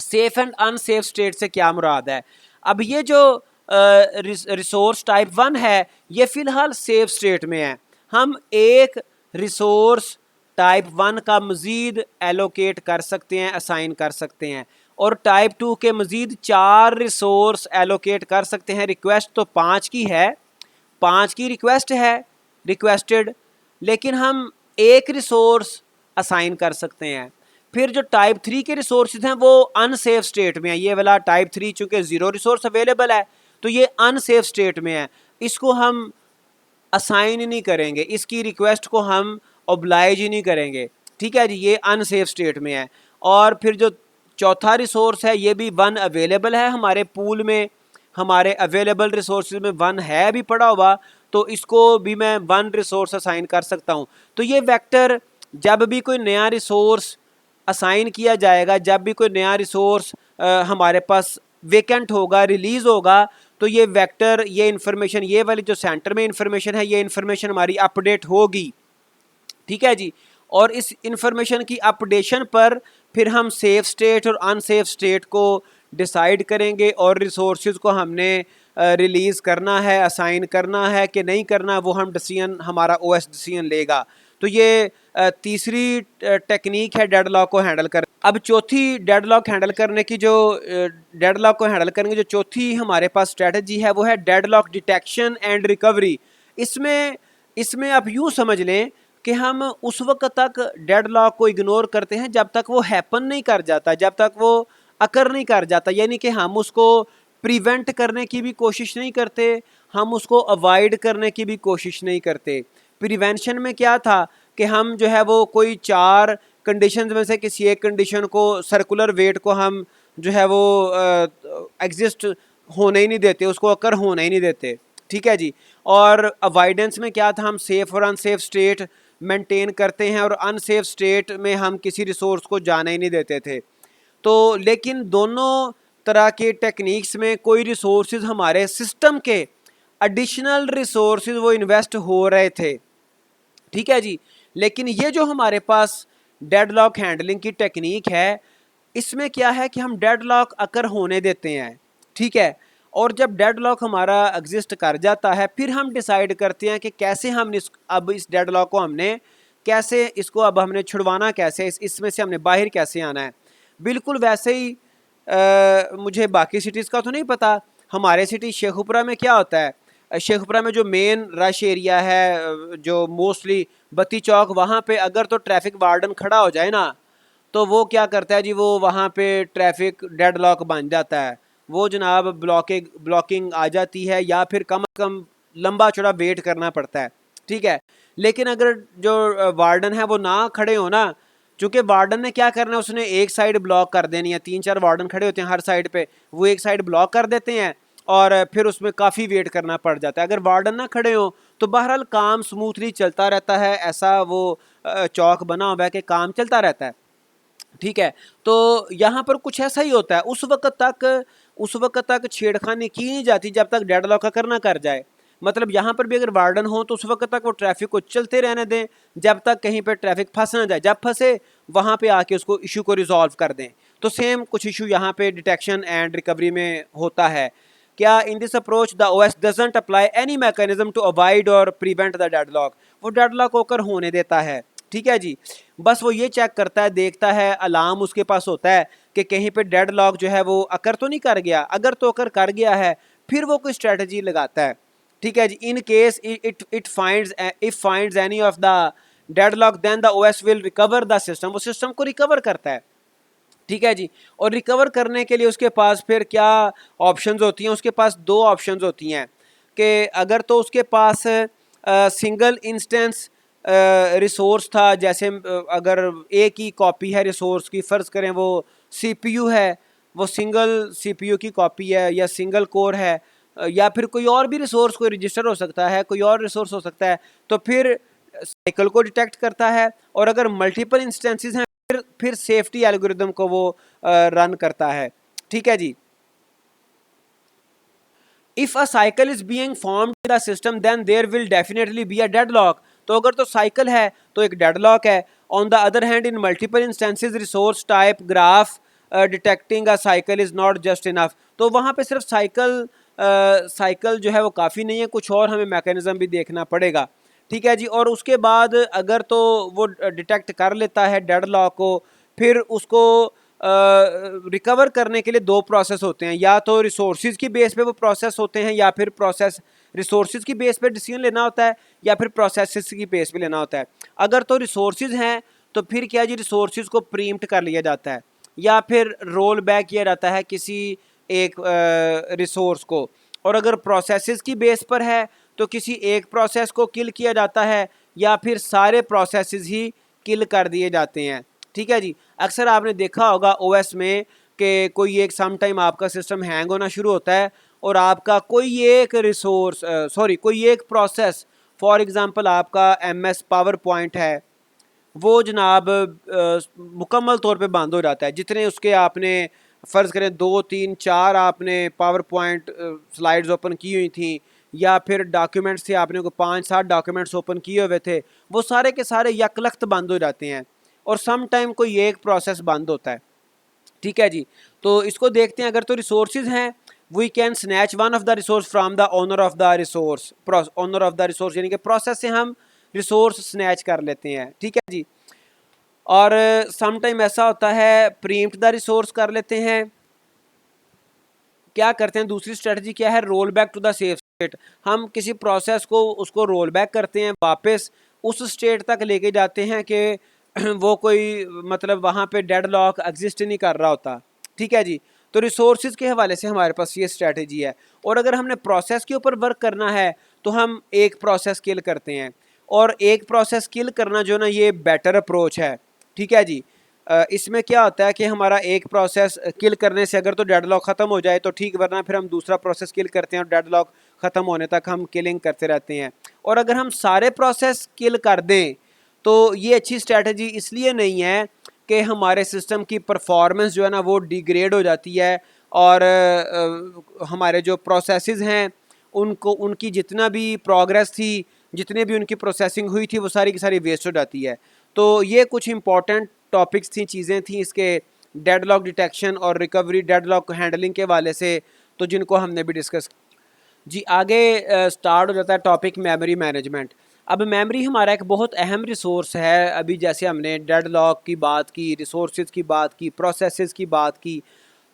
A: सेफ एंड अनसेफ स्टेट से क्या मुराद है। अब ये जो रिसोर्स टाइप 1 है ये फ़िलहाल सेफ स्टेट में है। हम एक रिसोर्स टाइप 1 का मज़ीद एलोकेट कर सकते हैं, असाइन कर सकते हैं, और टाइप 2 के मज़ीद 4 रिसोर्स एलोकेट कर सकते हैं। रिक्वेस्ट तो 5 की है, 5 की रिक्वेस्ट है रिक्वेस्टेड, लेकिन हम एक रिसोर्स असाइन कर सकते हैं। फिर जो टाइप 3 के रिसोर्सेज हैं वो अनसेफ स्टेट में है। ये वाला टाइप 3 चूँकि 0 रिसोर्स अवेलेबल है तो ये अनसेफ स्टेट में है, इसको हम असाइन नहीं करेंगे, इसकी रिक्वेस्ट को हम ऑब्लाइज ही नहीं करेंगे। ठीक है जी, ये अनसेफ स्टेट में है। और फिर जो चौथा रिसोर्स है ये भी वन अवेलेबल है हमारे पूल में, हमारे अवेलेबल रिसोर्स में वन है भी पड़ा हुआ, तो इसको भी मैं वन रिसोर्स असाइन कर सकता हूँ। तो ये वेक्टर जब भी कोई नया रिसोर्स असाइन किया जाएगा, जब भी कोई नया रिसोर्स हमारे पास वेकेंट होगा, रिलीज होगा, तो ये वेक्टर, ये इन्फॉर्मेशन, ये वाली जो सेंटर में इन्फॉर्मेशन है, ये इन्फॉर्मेशन हमारी अपडेट होगी। ठीक है जी। और इस इंफॉर्मेशन की अपडेशन पर फिर हम सेफ स्टेट और अनसेफ स्टेट को डिसाइड करेंगे, और रिसोर्सेज को हमने रिलीज़ करना है, असाइन करना है कि नहीं करना, वो हम डिसीजन, हमारा ओएस डिसीजन लेगा। तो ये तीसरी टेक्निक है डेडलॉक को हैंडल कर। अब चौथी डेडलॉक हैंडल करने की जो डेडलॉक को हैंडल करने की जो चौथी हमारे पास स्ट्रेटजी है वो है डेडलॉक डिटेक्शन एंड रिकवरी। इसमें इसमें आप यूँ समझ लें कि हम उस वक्त तक डेडलॉक को इग्नोर करते हैं जब तक वो हैपन नहीं कर जाता, जब तक वो अकर नहीं कर जाता, यानी कि हम उसको प्रिवेंट करने की भी कोशिश नहीं करते, हम उसको अवॉइड करने की भी कोशिश नहीं करते। प्रिवेंशन में क्या था कि हम जो है वो कोई 4 कंडीशन में से किसी एक कंडीशन को, सर्कुलर वेट को हम जो है वो एग्जिस्ट होने ही नहीं देते, उसको अकर होने ही नहीं देते। ठीक है जी। और अवॉइडेंस में क्या था, हम सेफ और अनसेफ स्टेट मेंटेन करते हैं, और अनसेफ स्टेट में हम किसी रिसोर्स को जाने ही नहीं देते थे। तो लेकिन दोनों तरह के टेक्निक्स में कोई रिसोर्सेज हमारे सिस्टम के एडिशनल रिसोर्सेज वो इन्वेस्ट हो रहे थे। ठीक है जी। लेकिन ये जो हमारे पास डेडलॉक हैंडलिंग की टेक्निक है, इसमें क्या है कि हम डेडलॉक अकर होने देते हैं। ठीक है। और जब डेडलॉक हमारा एग्जिस्ट कर जाता है, फिर हम डिसाइड करते हैं कि कैसे हम अब इस डेडलॉक को हमने कैसे, इसको अब हमने छुड़वाना कैसे, इसमें से हमने बाहर कैसे आना है। बिल्कुल वैसे ही मुझे बाकी सिटीज़ का तो नहीं पता, हमारे सिटी शेखुपुरा में क्या होता है। शेखुपुरा में जो मेन रश एरिया है, जो मोस्टली बत्ती चौक, वहाँ पे अगर तो ट्रैफिक वार्डन खड़ा हो जाए ना, तो वो क्या करता है जी, वो वहाँ पे ट्रैफिक डेडलॉक बन जाता है। वो जनाब ब्लॉकिंग आ जाती है, या फिर कम से कम लंबा चौड़ा वेट करना पड़ता है। ठीक है। लेकिन अगर जो वार्डन है वो ना खड़े हो ना, चूँकि वार्डन ने क्या करना है, उसने एक साइड ब्लॉक कर देनी है, 3-4 वार्डन खड़े होते हैं हर साइड पे, वो एक साइड ब्लॉक कर देते हैं, और फिर उसमें काफ़ी वेट करना पड़ जाता है। अगर वार्डन ना खड़े हो तो बहरहाल काम स्मूथली चलता रहता है, ऐसा वो चौक बना हुआ है कि काम चलता रहता है। ठीक है। तो यहाँ पर कुछ ऐसा ही होता है, उस वक्त तक छेड़खानी की नहीं जाती जब तक डेडलॉक अकर ना कर जाए। मतलब यहाँ पर भी अगर वार्डन हो तो उस वक्त तक वो ट्रैफिक को चलते रहने दें जब तक कहीं पर ट्रैफिक फंस ना जाए, जब फंसे वहाँ पे आके उसको इशू को रिजॉल्व कर दें। तो सेम कुछ इशू यहाँ पे डिटेक्शन एंड रिकवरी में होता है। क्या in this approach the OS doesn't apply any mechanism to avoid or prevent the deadlock, वो डेडलॉक होकर होने देता है। ठीक है जी। बस वो ये चेक करता है, देखता है, अलार्म उसके पास होता है कि कहीं पे डेडलॉक जो है वो अकर तो नहीं कर गया, अगर तो अकर कर गया है फिर वो कोई स्ट्रेटजी लगाता है। ठीक है जी। In case it finds any of the deadlock then the OS will recover the system, वो सिस्टम को रिकवर करता है। ठीक है जी। और रिकवर करने के लिए उसके पास फिर क्या ऑप्शंस होती हैं, उसके पास 2 ऑप्शंस होती हैं कि अगर तो उसके पास सिंगल इंस्टेंस रिसोर्स था, जैसे अगर एक ही कॉपी है रिसोर्स की, फ़र्ज़ करें वो सीपीयू है, वो सिंगल सीपीयू की कॉपी है या सिंगल कोर है, या फिर कोई और भी रिसोर्स, कोई रजिस्टर हो सकता है, कोई और रिसोर्स हो सकता है, तो फिर साइकिल को डिटेक्ट करता है। और अगर मल्टीपल इंस्टेंसेस हैं फिर सेफ्टी एल्गोरिदम को वो रन करता है। ठीक है जी। If a cycle is being formed in the system then there will definitely be a deadlock, तो अगर तो साइकिल है तो एक डेडलॉक है। On the other hand in multiple instances resource type graph detecting a cycle is not just enough, तो वहाँ पे सिर्फ साइकिल जो है वो काफ़ी नहीं है, कुछ और हमें मैकेनिज्म भी देखना पड़ेगा। ठीक है जी। और उसके बाद अगर तो वो डिटेक्ट कर लेता है डेडलॉक को, फिर उसको रिकवर करने के लिए 2 प्रोसेस होते हैं, या तो रिसोर्सेज की बेस पे वो प्रोसेस होते हैं, या फिर रिसोर्सेज की बेस पे डिसीजन लेना होता है, या फिर प्रोसेसेस की बेस पे लेना होता है। अगर तो रिसोर्सेज हैं तो फिर क्या जी, रिसोर्सेज को प्रीम्प्ट कर लिया जाता है, या फिर रोल बैक किया जाता है किसी एक रिसोर्स को। और अगर प्रोसेसेस की बेस पर है तो किसी एक प्रोसेस को किल किया जाता है, या फिर सारे प्रोसेसेस ही किल कर दिए जाते हैं। ठीक है जी, अक्सर आपने देखा होगा ओएस में कि कोई एक सम टाइम आपका सिस्टम हैंग होना शुरू होता है और आपका कोई एक रिसोर्स कोई एक प्रोसेस, फॉर एग्ज़ाम्पल आपका MS पावर पॉइंट है, वो जनाब मुकम्मल तौर पे बंद हो जाता है। जितने उसके आपने फ़र्ज़ करें 2 3 4 आपने पावर पॉइंट स्लाइड्स ओपन की हुई थी, या फिर डॉक्यूमेंट्स थे, आपने को 5-7 डॉक्यूमेंट्स ओपन किए हुए थे, वो सारे के सारे यकलख्त बंद हो जाते हैं और सम टाइम कोई एक प्रोसेस बंद होता है। ठीक है जी, तो इसको देखते हैं। अगर तो रिसोर्सेज हैं, we can snatch one of the resource from the owner of the resource. Owner of the resource यानी कि प्रोसेस से हम रिसोर्स स्नैच कर लेते हैं। ठीक है जी, और सम टाइम ऐसा होता है प्रीम्प्ट द रिसोर्स कर लेते हैं। क्या करते हैं, दूसरी स्ट्रेटजी क्या है, roll back to the safe state. हम किसी प्रोसेस को उसको रोल बैक करते हैं, वापस उस स्टेट तक लेके जाते हैं कि वो कोई मतलब वहाँ पे डेड लॉक एग्जिस्ट नहीं कर रहा होता। ठीक है जी, तो रिसोर्सेज के हवाले से हमारे पास ये स्ट्रेटजी है। और अगर हमने प्रोसेस के ऊपर वर्क करना है तो हम एक प्रोसेस किल करते हैं, और एक प्रोसेस किल करना जो ना ये बेटर अप्रोच है। ठीक है जी, इसमें क्या होता है कि हमारा एक प्रोसेस किल करने से अगर तो डेडलॉक ख़त्म हो जाए तो ठीक, वरना फिर हम दूसरा प्रोसेस किल करते हैं और डेडलॉक ख़त्म होने तक हम किलिंग करते रहते हैं। और अगर हम सारे प्रोसेस किल कर दें तो ये अच्छी स्ट्रैटेजी इसलिए नहीं है कि हमारे सिस्टम की परफॉर्मेंस जो है ना वो डिग्रेड हो जाती है, और हमारे जो प्रोसेसेस हैं उनको, उनकी जितना भी प्रोग्रेस थी, जितने भी उनकी प्रोसेसिंग हुई थी, वो सारी की सारी वेस्ट हो जाती है। तो ये कुछ इंपॉर्टेंट टॉपिक्स थी, चीज़ें थी इसके डेडलॉक डिटेक्शन और रिकवरी, डेडलॉक हैंडलिंग के वाले से, तो जिनको हमने भी डिस्कस। जी, आगे स्टार्ट हो जाता है टॉपिक मेमोरी मैनेजमेंट। अब मेमोरी हमारा एक बहुत अहम रिसोर्स है। अभी जैसे हमने डेडलॉक की बात की, रिसोर्सेज की बात की, प्रोसेसेस की बात की,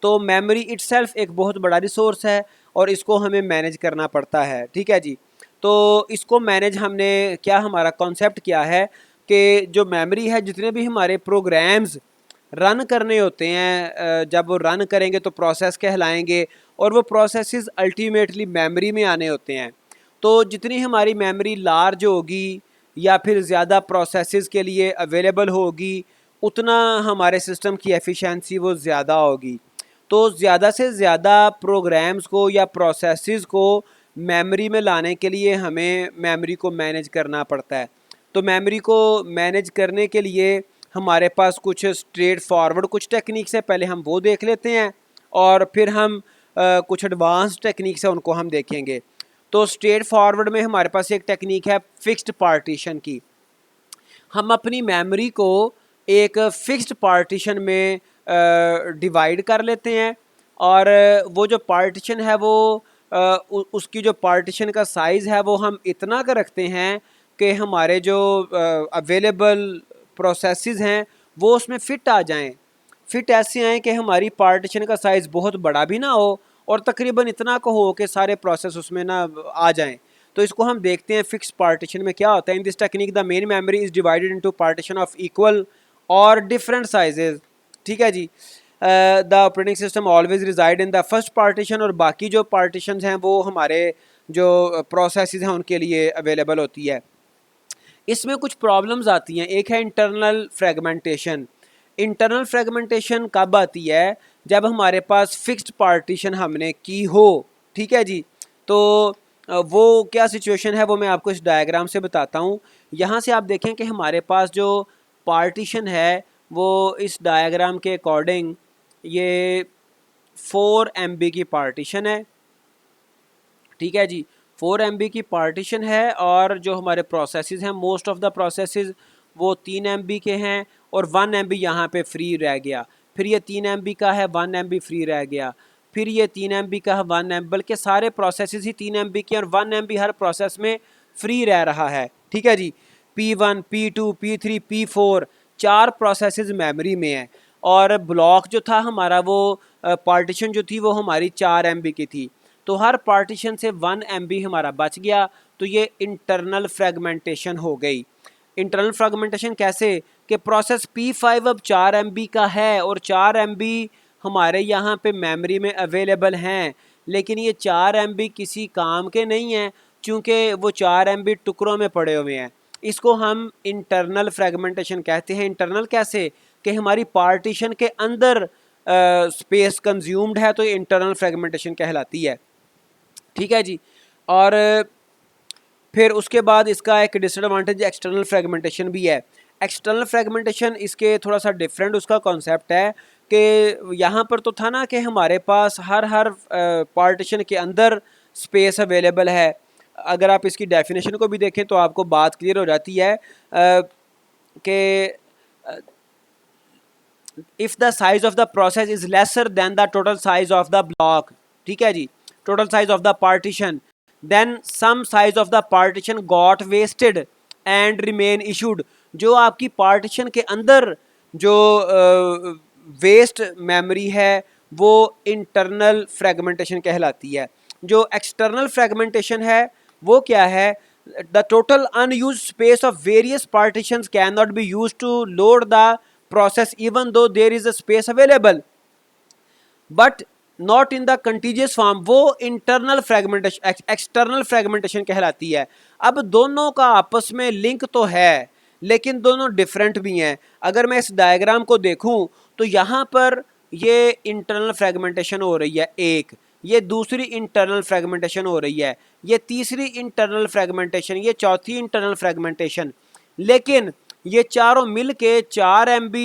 A: तो मेमोरी इटसेल्फ एक बहुत बड़ा रिसोर्स है और इसको हमें मैनेज करना पड़ता है। ठीक है जी, तो इसको मैनेज हमने क्या, हमारा कॉन्सेप्ट क्या है कि जो मेमोरी है, जितने भी हमारे प्रोग्राम्स रन करने होते हैं, जब वो रन करेंगे तो प्रोसेस कहलाएंगे, और वो प्रोसेसेस अल्टीमेटली मेमोरी में आने होते हैं। तो जितनी हमारी मेमोरी लार्ज होगी या फिर ज़्यादा प्रोसेसेस के लिए अवेलेबल होगी, उतना हमारे सिस्टम की एफिशिएंसी वो ज़्यादा होगी। तो ज़्यादा से ज़्यादा प्रोग्राम्स को या प्रोसेसेस को मेमोरी में लाने के लिए हमें मेमोरी को मैनेज करना पड़ता है। तो मेमोरी को मैनेज करने के लिए हमारे पास कुछ स्ट्रेट फॉरवर्ड कुछ टेक्निक्स है, पहले हम वो देख लेते हैं और फिर हम कुछ एडवांस टेक्निक्स है उनको हम देखेंगे। तो स्ट्रेट फॉरवर्ड में हमारे पास एक टेक्निक है फिक्स्ड पार्टीशन की। हम अपनी मेमोरी को एक फिक्स्ड पार्टीशन में डिवाइड कर लेते हैं, और वो जो पार्टीशन है वो उसकी जो पार्टीशन का साइज़ है वो हम इतना का रखते हैं कि हमारे जो अवेलेबल प्रोसेसेस हैं वो उसमें फ़िट आ जाएं। फ़िट ऐसे आएँ कि हमारी पार्टीशन का साइज़ बहुत बड़ा भी ना हो और तकरीबन इतना का हो कि सारे प्रोसेस उसमें ना आ जाएं। तो इसको हम देखते हैं फिक्स पार्टीशन में क्या होता है। In this technique the main memory is divided into partition of equal और डिफरेंट साइजेज। ठीक है जी, the operating system always resides in the first partition, और बाकी जो पार्टीशन हैं वो हमारे जो प्रोसेसेस हैं उनके लिए अवेलेबल होती है। इसमें कुछ प्रॉब्लम्स आती हैं। एक है इंटरनल फ्रेगमेंटेशन। इंटरनल फ्रेगमेंटेशन कब आती है, जब हमारे पास फिक्स्ड पार्टीशन हमने की हो। ठीक है जी, तो वो क्या सिचुएशन है वो मैं आपको इस डायग्राम से बताता हूँ। यहाँ से आप देखें कि हमारे पास जो पार्टीशन है वो इस डायग्राम के अकॉर्डिंग ये 4 MB की पार्टीशन है। ठीक है जी, 4 MB की पार्टीशन है, और जो हमारे प्रोसेसेस हैं मोस्ट ऑफ द प्रोसेसेस वो 3 MB के हैं, और 1 MB यहाँ पे फ्री रह गया। फिर ये 3 MB का है, 1 MB फ्री रह गया। फिर ये 3 MB का है, 1 MB, बल्कि सारे प्रोसेसेस ही 3 MB के और 1 MB हर प्रोसेस में फ्री रह रहा है। ठीक है जी, P1 P2 P3 P4 4 processes memory में है, और ब्लॉक जो था हमारा वो पार्टीशन जो थी वो हमारी 4 MB की थी। तो हर पार्टीशन से 1 MB हमारा बच गया। तो ये इंटरनल फ्रेगमेंटेशन हो गई। इंटरनल फ्रेगमेंटेशन कैसे कि प्रोसेस P5 अब 4 MB का है और 4 MB हमारे यहाँ पे मेमोरी में अवेलेबल हैं, लेकिन ये 4 MB किसी काम के नहीं हैं, चूँकि वो 4 MB टुकड़ों में पड़े हुए हैं। इसको हम इंटरनल फ्रेगमेंटेशन कहते हैं। इंटरनल कैसे, कि हमारी पार्टीशन के अंदर स्पेस कंज्यूम्ड है, तो ये इंटरनल फ्रेगमेंटेशन कहलाती है। ठीक है जी। और फिर उसके बाद इसका एक डिसएडवांटेज एक्सटर्नल फ्रेगमेंटेशन भी है। एक्सटर्नल फ्रेगमेंटेशन इसके थोड़ा सा डिफरेंट उसका कॉन्सेप्ट है कि यहाँ पर तो था ना कि हमारे पास हर पार्टीशन के अंदर स्पेस अवेलेबल है। अगर आप इसकी डेफिनेशन को भी देखें तो आपको बात क्लियर हो जाती है कि if the size of the process is lesser than the total size of the block, ठीक है जी, total size of the partition, then some size of the partition got wasted and remain unused. जो आपकी partition के अंदर जो waste memory है वो इंटरनल फ्रेगमेंटेशन कहलाती है। जो एक्सटर्नल फ्रेगमेंटेशन है वो क्या है, the total unused space of various partitions can not be used to load the process even though there is a space available but not in the contiguous form, वो internal fragmentation external fragmentation कहलाती है। अब दोनों का आपस में link तो है लेकिन दोनों डिफरेंट भी हैं। अगर मैं इस डायग्राम को देखूं तो यहाँ पर ये इंटरनल फ्रेगमेंटेशन हो रही है एक, ये दूसरी इंटरनल फ्रेगमेंटेशन हो रही है, ये तीसरी इंटरनल फ्रेगमेंटेशन, ये चौथी इंटरनल फ्रेगमेंटेशन। लेकिन ये चारों मिल के 4 MB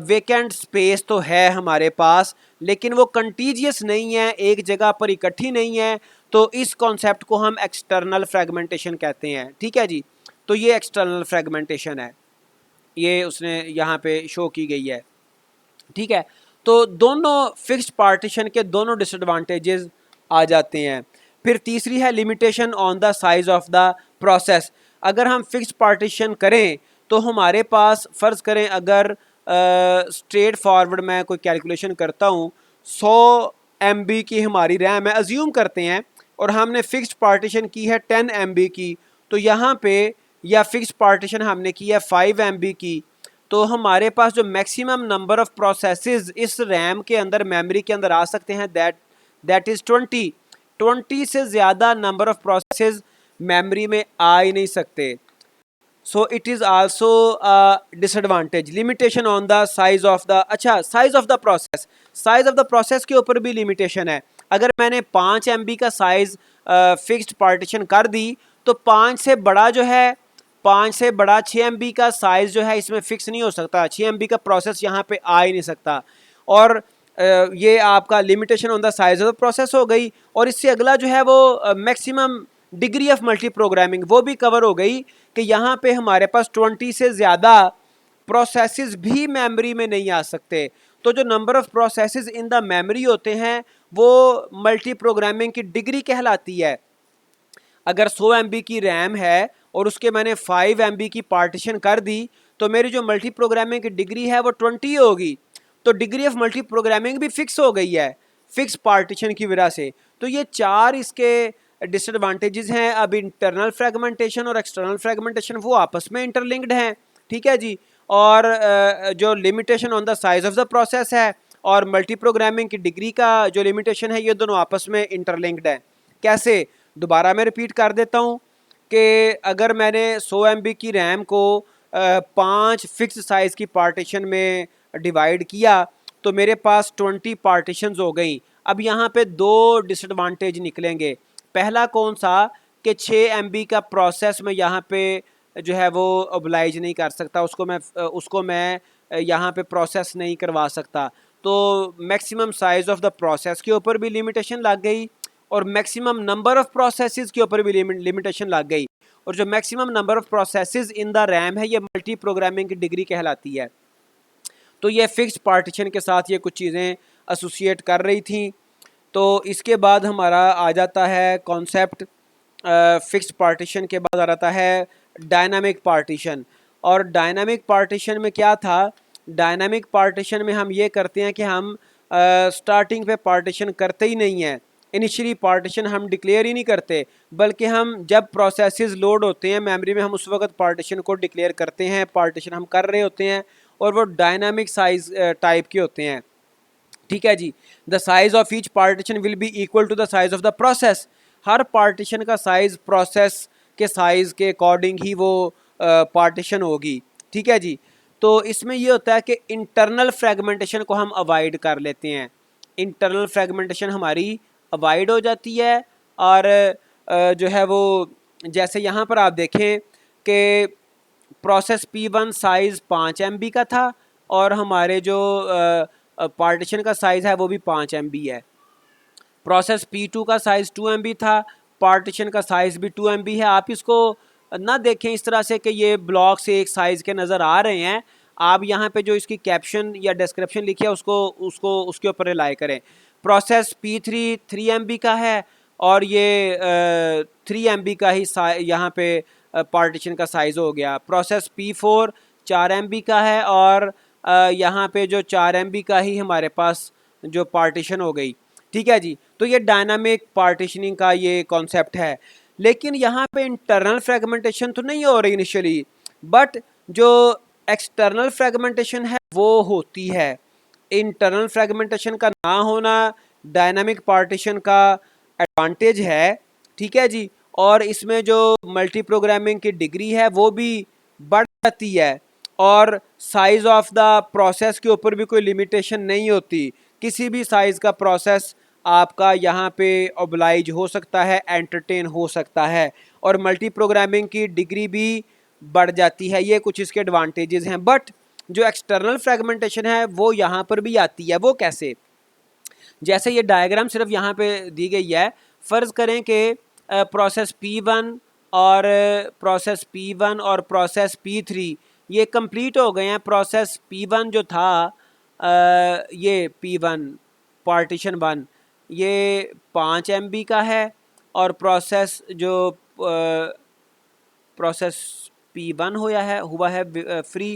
A: वेकेंट स्पेस तो है हमारे पास, लेकिन वो कंटीजियस नहीं है, एक जगह पर इकट्ठी नहीं है। तो इस कॉन्सेप्ट को हम एक्सटर्नल फ्रेगमेंटेशन कहते हैं। ठीक है जी। तो ये एक्सटर्नल फ्रेगमेंटेशन है, ये उसने यहाँ पे शो की गई है। ठीक है। तो दोनों फिक्स्ड पार्टीशन के दोनों डिसएडवांटेजेस आ जाते हैं। फिर तीसरी है limitation on the size of the process. अगर हम फिक्स्ड पार्टीशन करें तो हमारे पास फ़र्ज़ करें अगर स्ट्रेट फॉरवर्ड मैं कोई कैलकुलेशन करता हूँ, 100 MB की हमारी रैम है अज्यूम करते हैं, और हमने फ़िक्स्ड पार्टीशन की है 10 MB की, तो यहाँ पे या फ़िक्स्ड पार्टीशन हमने की है 5 MB की, तो हमारे पास जो मैक्सिमम नंबर ऑफ़ प्रोसेसेस इस रैम के अंदर मेमोरी के अंदर आ सकते हैं दैट इज़ 20 से ज़्यादा नंबर ऑफ़ प्रोसेसेस मेमोरी में आ ही नहीं सकते। So it is also disadvantage, limitation on the size of the, अच्छा size of the process, size of the process के ऊपर भी लिमिटेशन है। अगर मैंने 5 MB का साइज़ फिक्स्ड पार्टीशन कर दी तो 5 से बड़ा जो है, 5 से बड़ा 6 MB का साइज़ जो है इसमें फ़िक्स नहीं हो सकता, 6 MB का प्रोसेस यहाँ पे आ ही नहीं सकता। और ये आपका limitation on the size of the process हो गई। और इससे अगला जो है वो maximum degree of multi programming, वो भी कवर हो गई कि यहाँ पे हमारे पास 20 से ज़्यादा प्रोसेसेस भी मेमोरी में नहीं आ सकते। तो जो number of processes in the memory होते हैं वो मल्टी प्रोग्रामिंग की डिग्री कहलाती है। अगर 100 MB की रैम है और उसके मैंने 5 MB की पार्टीशन कर दी तो मेरी जो मल्टी प्रोग्रामिंग की डिग्री है वो 20 होगी। तो डिग्री ऑफ मल्टी प्रोग्रामिंग भी फिक्स हो गई है फिक्स पार्टीशन की वजह से। तो ये 4 इसके डिसएडवांटेजेस हैं। अब इंटरनल फ्रेगमेंटेशन और एक्सटर्नल फ्रेगमेंटेशन वो आपस में इंटरलिंक्ड हैं। ठीक है जी। और जो limitation on the size of the process है और मल्टी प्रोग्रामिंग की डिग्री का जो लिमिटेशन है, ये दोनों आपस में इंटरलिंक्ड हैं। कैसे, दोबारा मैं रिपीट कर देता हूँ कि अगर मैंने 100 MB की रैम को 5 फिक्स साइज़ की पार्टीशन में डिवाइड किया तो मेरे पास 20 पार्टीशंस हो गई। अब यहाँ पे 2 डिसएडवांटेज निकलेंगे। पहला कौन सा, कि 6 MB का प्रोसेस में यहाँ पे जो है वो ओबलाइज नहीं कर सकता, उसको मैं यहाँ पे प्रोसेस नहीं करवा सकता। तो maximum size of the process के ऊपर भी लिमिटेशन लग गई और मैक्सिमम नंबर ऑफ़ प्रोसेसेस के ऊपर भी लिमिटेशन लग गई। और जो maximum number of processes in the RAM है ये मल्टी प्रोग्रामिंग की डिग्री कहलाती है। तो ये फिक्स्ड पार्टीशन के साथ ये कुछ चीज़ें एसोसिएट कर रही थी। तो इसके बाद हमारा आ जाता है कॉन्सेप्ट, फिक्स्ड पार्टीशन के बाद आ जाता है डायनामिक पार्टीशन। और डायनामिक पार्टीशन में क्या था, डायनामिक पार्टीशन में हम ये करते हैं कि हम स्टार्टिंग पे पार्टीशन करते ही नहीं हैं, इनिशियली पार्टीशन हम डिक्लेयर ही नहीं करते, बल्कि हम जब प्रोसेसेस लोड होते हैं मेमोरी में हम उस वक्त पार्टीशन को डिक्लेयर करते हैं, पार्टीशन हम कर रहे होते हैं और वो डायनामिक साइज टाइप के होते हैं। ठीक है जी। The size of each partition will be equal to the size of the process. हर पार्टीशन का साइज प्रोसेस के साइज के अकॉर्डिंग ही वो पार्टीशन होगी। ठीक है जी। तो इसमें ये होता है कि इंटरनल फ्रेगमेंटेशन को हम अवॉइड कर लेते हैं, इंटरनल फ्रेगमेंटेशन हमारी अवॉइड हो जाती है। और जो है वो जैसे यहाँ पर आप देखें कि प्रोसेस P1 साइज़ 5 MB का था और हमारे जो पार्टीशन का साइज़ है वो भी 5 MB है। प्रोसेस P2 का साइज़ 2 MB था, पार्टीशन का साइज़ भी 2 MB है। आप इसको ना देखें इस तरह से कि ये ब्लॉक से एक साइज़ के नज़र आ रहे हैं। आप यहाँ पे जो इसकी कैप्शन या डिस्क्रिप्शन लिखी है उसको उसके ऊपर रिलाई करें। प्रोसेस P3 3 MB का है और ये 3 MB का ही यहाँ पे पार्टीशन का साइज़ हो गया। प्रोसेस P4 4 MB का है और यहाँ पे जो 4 MB का ही हमारे पास जो पार्टीशन हो गई। ठीक है जी। तो ये डायनामिक पार्टीशनिंग का ये कॉन्सेप्ट है। लेकिन यहाँ पे इंटरनल फ्रेगमेंटेशन तो नहीं हो रही इनिशियली, बट जो एक्सटर्नल फ्रेगमेंटेशन है वो होती है। इंटरनल फ्रेगमेंटेशन का ना होना डायनामिक पार्टीशन का एडवांटेज है। ठीक है जी। और इसमें जो मल्टी प्रोग्रामिंग की डिग्री है वो भी बढ़ जाती है और साइज़ ऑफ द प्रोसेस के ऊपर भी कोई लिमिटेशन नहीं होती। किसी भी साइज़ का प्रोसेस आपका यहाँ पे ओबलाइज हो सकता है, एंटरटेन हो सकता है और मल्टी प्रोग्रामिंग की डिग्री भी बढ़ जाती है। ये कुछ इसके एडवांटेजेस हैं। बट जो एक्सटर्नल फ्रेगमेंटेशन है वो यहाँ पर भी आती है। वो कैसे? जैसे ये डायग्राम सिर्फ यहाँ पे दी गई है। फ़र्ज़ करें कि प्रोसेस P1 और प्रोसेस P3 ये कंप्लीट हो गए हैं। प्रोसेस P1 जो था ये P1 पार्टीशन 1 ये 5 MB का है और प्रोसेस जो प्रोसेस P1 हुआ है फ्री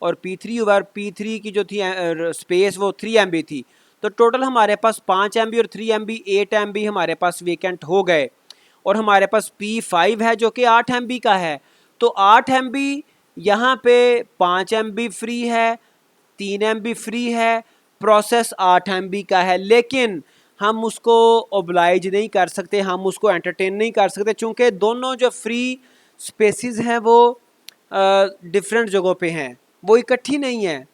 A: और P3 हुआ। P3 की जो थी स्पेस वो 3 MB थी। तो टोटल हमारे पास 5 MB और 3 MB 8 MB हमारे पास वेकेंट हो गए और हमारे पास P5 है जो कि 8 MB का है। तो 8 MB यहाँ पे 5 MB फ्री है, 3 MB फ्री है, प्रोसेस 8 MB का है। लेकिन हम उसको ओबलाइज नहीं कर सकते, हम उसको एंटरटेन नहीं कर सकते चूँकि दोनों जो फ्री स्पेसिस हैं वो डिफरेंट जगहों पे हैं, वो इकट्ठी नहीं है।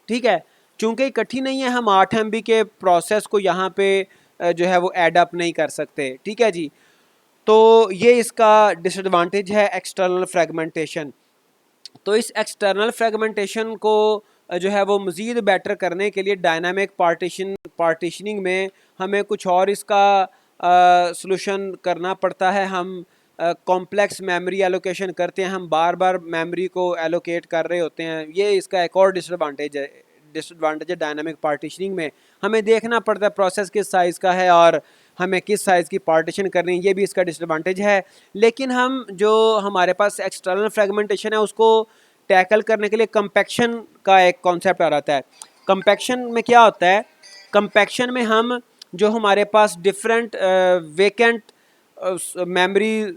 A: ठीक है। चूँकि इकट्ठी नहीं है हम 8 MB के प्रोसेस को यहाँ पे जो है वो एड अप नहीं कर सकते। ठीक है जी। तो ये इसका डिसएडवांटेज है एक्सटर्नल फ्रेगमेंटेशन। तो इस एक्सटर्नल फ्रेगमेंटेशन को जो है वो मज़ीद बेटर करने के लिए डायनामिक पार्टीशनिंग में हमें कुछ और इसका सॉल्यूशन करना पड़ता है। हम कॉम्प्लेक्स मेमोरी एलोकेशन करते हैं, हम बार बार मेमोरी को एलोकेट कर रहे होते हैं। ये इसका एक और डिसएडवांटेज है डायनामिक पार्टीशनिंग में। हमें देखना पड़ता है प्रोसेस किस साइज़ का है और हमें किस साइज़ की पार्टीशन करनी है, ये भी इसका डिसएडवांटेज है। लेकिन हम जो हमारे पास एक्सटर्नल फ्रेगमेंटेशन है उसको टैकल करने के लिए कंपैक्शन का एक कॉन्सेप्ट आ जाता है। कंपैक्शन में क्या होता है? कंपैक्शन में हम जो हमारे पास डिफरेंट वेकेंट मेमोरी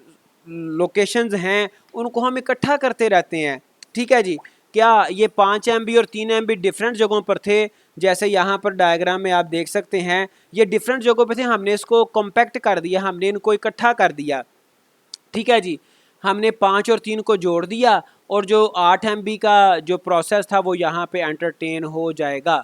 A: लोकेशंस हैं उनको हम इकट्ठा करते रहते हैं। ठीक है जी। क्या ये 5 MB और 3 MB डिफरेंट जगहों पर थे? जैसे यहाँ पर डायग्राम में आप देख सकते हैं ये डिफरेंट जगहों पर थे, हमने इसको कॉम्पैक्ट कर दिया, हमने इनको इकट्ठा कर दिया। ठीक है जी। हमने 5 और 3 को जोड़ दिया और जो 8 MB का जो प्रोसेस था वो यहाँ पे एंटरटेन हो जाएगा।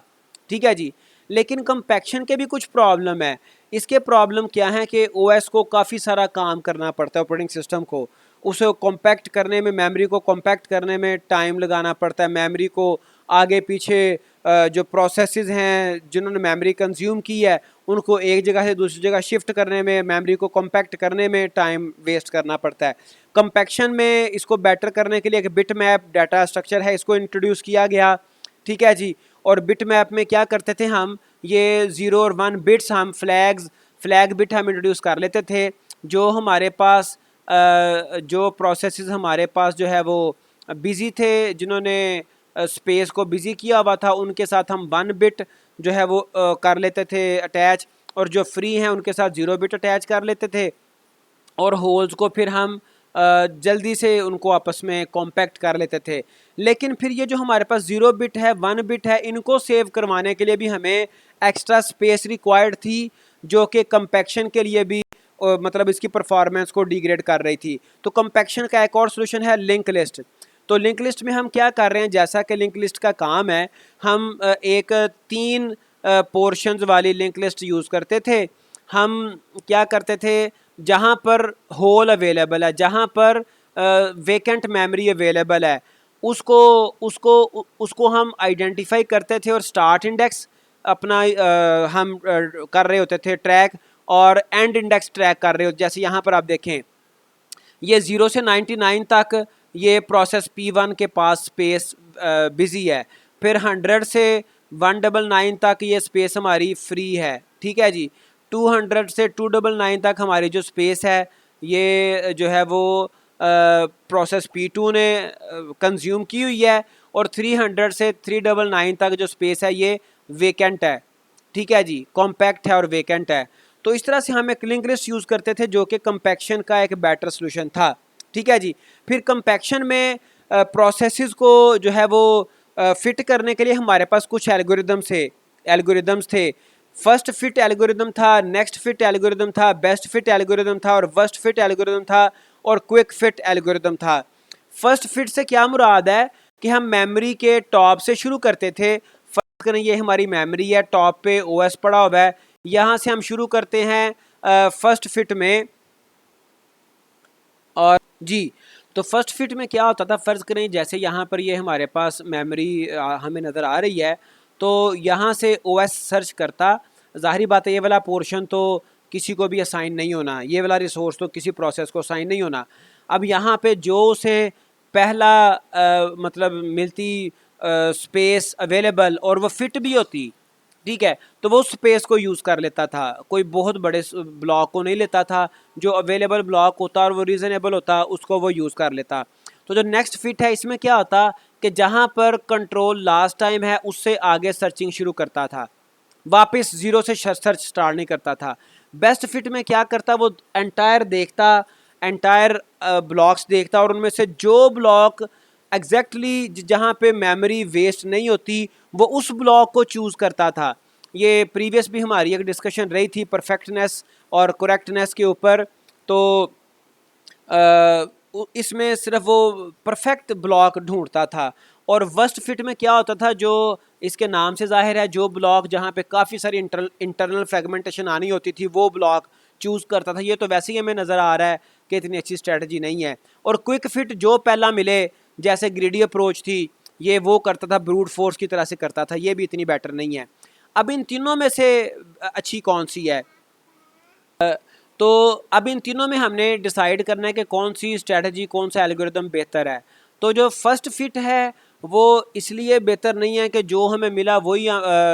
A: ठीक है जी। लेकिन कंपैक्शन के भी कुछ प्रॉब्लम है। इसके प्रॉब्लम क्या है कि OS को काफ़ी सारा काम करना पड़ता है, ऑपरेटिंग सिस्टम को उसे कॉम्पैक्ट करने में, मेमोरी को कॉम्पैक्ट करने में टाइम लगाना पड़ता है। मेमोरी को आगे पीछे जो प्रोसेसेस हैं जिन्होंने मेमोरी कंज्यूम की है उनको एक जगह से दूसरी जगह शिफ्ट करने में, मेमोरी को कॉम्पैक्ट करने में टाइम वेस्ट करना पड़ता है। कंपैक्शन में इसको बेटर करने के लिए एक बिट मैप डाटा स्ट्रक्चर है, इसको इंट्रोड्यूस किया गया। ठीक है जी। और बिट मैप में क्या करते थे हम, ये 0 और 1 बिट्स हम फ्लैग बिट हम इंट्रोड्यूस कर लेते थे। जो हमारे पास जो प्रोसेसेस हमारे पास जो है वो बिज़ी थे, जिन्होंने स्पेस को बिज़ी किया हुआ था, उनके साथ हम 1 बिट जो है वो कर लेते थे अटैच, और जो फ्री हैं उनके साथ 0 बिट अटैच कर लेते थे और होल्स को फिर हम जल्दी से उनको आपस में कॉम्पैक्ट कर लेते थे। लेकिन फिर ये जो हमारे पास 0 बिट है 1 बिट है, इनको सेव करवाने के लिए भी हमें एक्स्ट्रा स्पेस रिक्वायर्ड थी, जो कि कंपैक्शन के लिए भी मतलब इसकी परफॉर्मेंस को डिग्रेड कर रही थी। तो कंपैक्शन का एक और सोल्यूशन है लिंक लिस्ट। तो लिंक लिस्ट में हम क्या कर रहे हैं, जैसा कि लिंक लिस्ट का काम है, हम एक 3 पोर्शंस वाली लिंक लिस्ट यूज़ करते थे। हम क्या करते थे, जहाँ पर होल अवेलेबल है, जहाँ पर वेकेंट मेमोरी अवेलेबल है, उसको उसको उसको हम आइडेंटिफाई करते थे और स्टार्ट इंडेक्स अपना हम कर रहे होते थे ट्रैक, और एंड इंडेक्स ट्रैक कर रहे हो। जैसे यहाँ पर आप देखें, ये 0 से 99 तक ये प्रोसेस P1 के पास स्पेस बिजी है, फिर 100 से 199 तक ये स्पेस हमारी फ्री है, ठीक है जी। 200 से 299 तक हमारी जो स्पेस है ये जो है वो प्रोसेस P2 ने कंज्यूम की हुई है, और 300 से 399 तक जो स्पेस है ये वेकेंट है, ठीक है जी, कॉम्पैक्ट है और वेकेंट है। तो इस तरह से हम एक लिंक लिस्ट यूज़ करते थे जो कि कंपैक्शन का एक बेटर सोल्यूशन था, ठीक है जी। फिर कंपैक्शन में प्रोसेसेस को जो है वो फिट करने के लिए हमारे पास कुछ एल्गोरिदम्स थे। फर्स्ट फिट एल्गोरिदम था, नेक्स्ट फिट एल्गोरिदम था, बेस्ट फिट एल्गोरिदम था, और वर्स्ट फिट एल्गोरिदम था, और क्विक फिट एल्गोरिदम था। फर्स्ट फिट से क्या मुराद है कि हम मेमोरी के टॉप से शुरू करते थे। फर्स्ट करें, ये हमारी मेमोरी है, टॉप पे ओएस पड़ा हुआ है, यहाँ से हम शुरू करते हैं फर्स्ट फिट में। और जी, तो फर्स्ट फिट में क्या होता था, फ़र्ज़ करें जैसे यहाँ पर ये हमारे पास मेमोरी हमें नज़र आ रही है, तो यहाँ से ओएस सर्च करता। ज़ाहिरी बात है ये वाला पोर्शन तो किसी को भी असाइन नहीं होना, ये वाला रिसोर्स तो किसी प्रोसेस को असाइन नहीं होना। अब यहाँ पे जो उसे पहला मतलब मिलती स्पेस अवेलेबल और वो फिट भी होती, ठीक है, तो वो स्पेस को यूज़ कर लेता था, कोई बहुत बड़े ब्लॉक को नहीं लेता था। जो अवेलेबल ब्लॉक होता और वो रीज़नेबल होता उसको वो यूज़ कर लेता। तो जो नेक्स्ट फिट है इसमें क्या होता कि जहाँ पर कंट्रोल लास्ट टाइम है उससे आगे सर्चिंग शुरू करता था, वापस ज़ीरो से सर्च स्टार्ट नहीं करता था। बेस्ट फिट में क्या करता, वो एंटायर देखता, एंटायर ब्लॉक्स देखता, और उनमें से जो ब्लॉक एग्जैक्टली जहाँ पे मेमोरी वेस्ट नहीं होती वो उस ब्लॉक को चूज़ करता था। ये प्रीवियस भी हमारी एक डिस्कशन रही थी परफेक्टनेस और करेक्टनेस के ऊपर। तो इसमें सिर्फ वो परफेक्ट ब्लॉक ढूंढता था। और वर्स्ट फिट में क्या होता था, जो इसके नाम से जाहिर है, जो ब्लॉक जहाँ पे काफ़ी सारी इंटरनल फ्रेगमेंटेशन आनी होती थी वो ब्लॉक चूज़ करता था। ये तो वैसे ही हमें नज़र आ रहा है कि इतनी अच्छी स्ट्रेटजी नहीं है। और क्विक फिट जो पहला मिले, जैसे ग्रीडी अप्रोच थी, ये वो करता था, ब्रूट फोर्स की तरह से करता था, ये भी इतनी बेटर नहीं है। अब इन तीनों में से अच्छी कौन सी है? तो अब इन तीनों में हमने डिसाइड करना है कि कौन सी स्ट्रेटजी, कौन सा एल्गोरिदम बेहतर है। तो जो फर्स्ट फिट है वो इसलिए बेहतर नहीं है कि जो हमें मिला वही,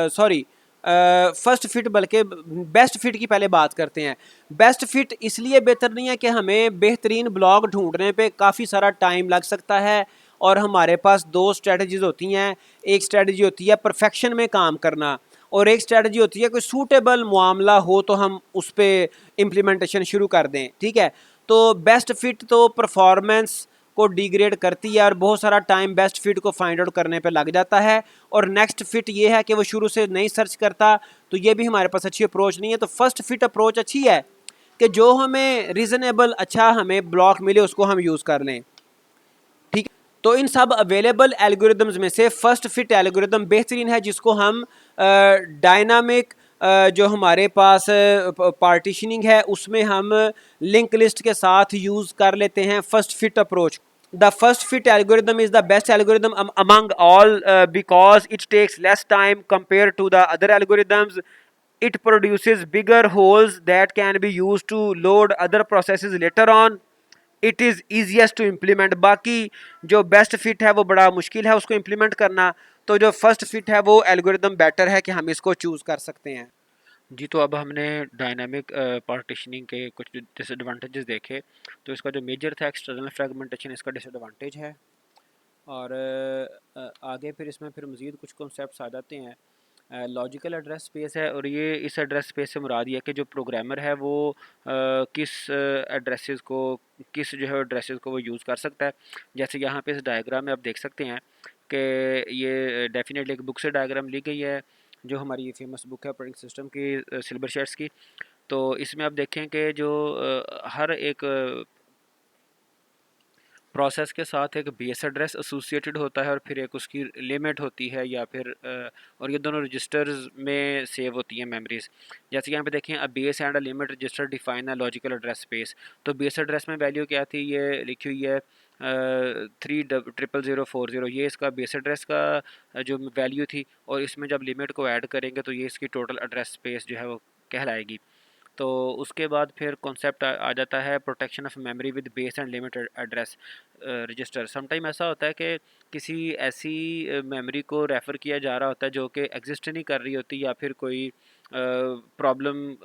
A: सॉरी, फर्स्ट फिट, बल्कि बेस्ट फिट की पहले बात करते हैं। बेस्ट फिट इसलिए बेहतर नहीं है कि हमें बेहतरीन ब्लॉक ढूंढने पे काफ़ी सारा टाइम लग सकता है, और हमारे पास दो स्ट्रेटजीज़ होती हैं। एक स्ट्रेटजी होती है परफेक्शन में काम करना, और एक स्ट्रेटजी होती है कोई सूटेबल मामला हो तो हम उस पर इम्प्लीमेंटेशन शुरू कर दें, ठीक है। तो बेस्ट फिट तो परफॉर्मेंस को डिग्रेड करती है और बहुत सारा टाइम बेस्ट फिट को फाइंड आउट करने पे लग जाता है। और नेक्स्ट फिट ये है कि वो शुरू से नहीं सर्च करता, तो ये भी हमारे पास अच्छी अप्रोच नहीं है। तो फर्स्ट फिट अप्रोच अच्छी है कि जो हमें रीज़नेबल अच्छा हमें ब्लॉक मिले उसको हम यूज़ कर लें, ठीक है। तो इन सब अवेलेबल एल्गोरिदम्स में से फर्स्ट फिट एल्गोरिदम बेहतरीन है, जिसको हम डायनामिक जो हमारे पास पार्टीशनिंग है उसमें हम लिंक लिस्ट के साथ यूज़ कर लेते हैं first fit approach. The first fit algorithm is the best algorithm among all because it takes less time compare to the other algorithms. It produces bigger holes that can be used to load other processes later on. It is easiest to implement. बाकी जो best fit है वो बड़ा मुश्किल है उसको implement करना, तो जो फर्स्ट फिट है वो एल्गोरिदम बेटर है कि हम इसको चूज़ कर सकते हैं।
B: जी, तो अब हमने डायनामिक पार्टीशनिंग के कुछ डिसएडवांटेजेस देखे। तो इसका जो मेजर था एक्सटर्नल फ्रेगमेंटेशन, इसका डिसएडवांटेज है। और आगे फिर इसमें फिर मज़ीद कुछ कॉन्सेप्ट्स आ जाते हैं। लॉजिकल एड्रेस स्पेस है, और ये इस एड्रेस स्पेस से मुराद ये है कि जो प्रोग्रामर है वो किस एड्रेसेस को, किस जो है एड्रेसेस को वो यूज़ कर सकता है। जैसे यहाँ पे इस डायग्राम में आप देख सकते हैं कि ये डेफिनेटली एक बुक से डायग्राम ली गई है, जो हमारी फेमस बुक है ऑपरेटिंग सिस्टम की, सिल्वर शेड्स की। तो इसमें आप देखें कि जो हर एक प्रोसेस के साथ एक बेस एड्रेस एसोसिएटेड होता है और फिर एक उसकी लिमिट होती है या फिर और ये दोनों रजिस्टर्स में सेव होती हैं मेमोरीज। जैसे कि यहाँ पे देखें, a base and a limit register define a logical address space. तो बेस एड्रेस में वैल्यू क्या थी, ये लिखी हुई है 3000040, ये इसका बेस एड्रेस का जो वैल्यू थी, और इसमें जब लिमिट को ऐड करेंगे तो ये इसकी टोटल एड्रेस स्पेस जो है वो कहलाएगी। तो उसके बाद फिर कॉन्सेप्ट आ जाता है protection of memory with base and limit address register. Sometime ऐसा होता है कि किसी ऐसी मेमोरी को रेफ़र किया जा रहा होता है जो कि एग्जिस्ट नहीं कर रही होती, या फिर कोई प्रॉब्लम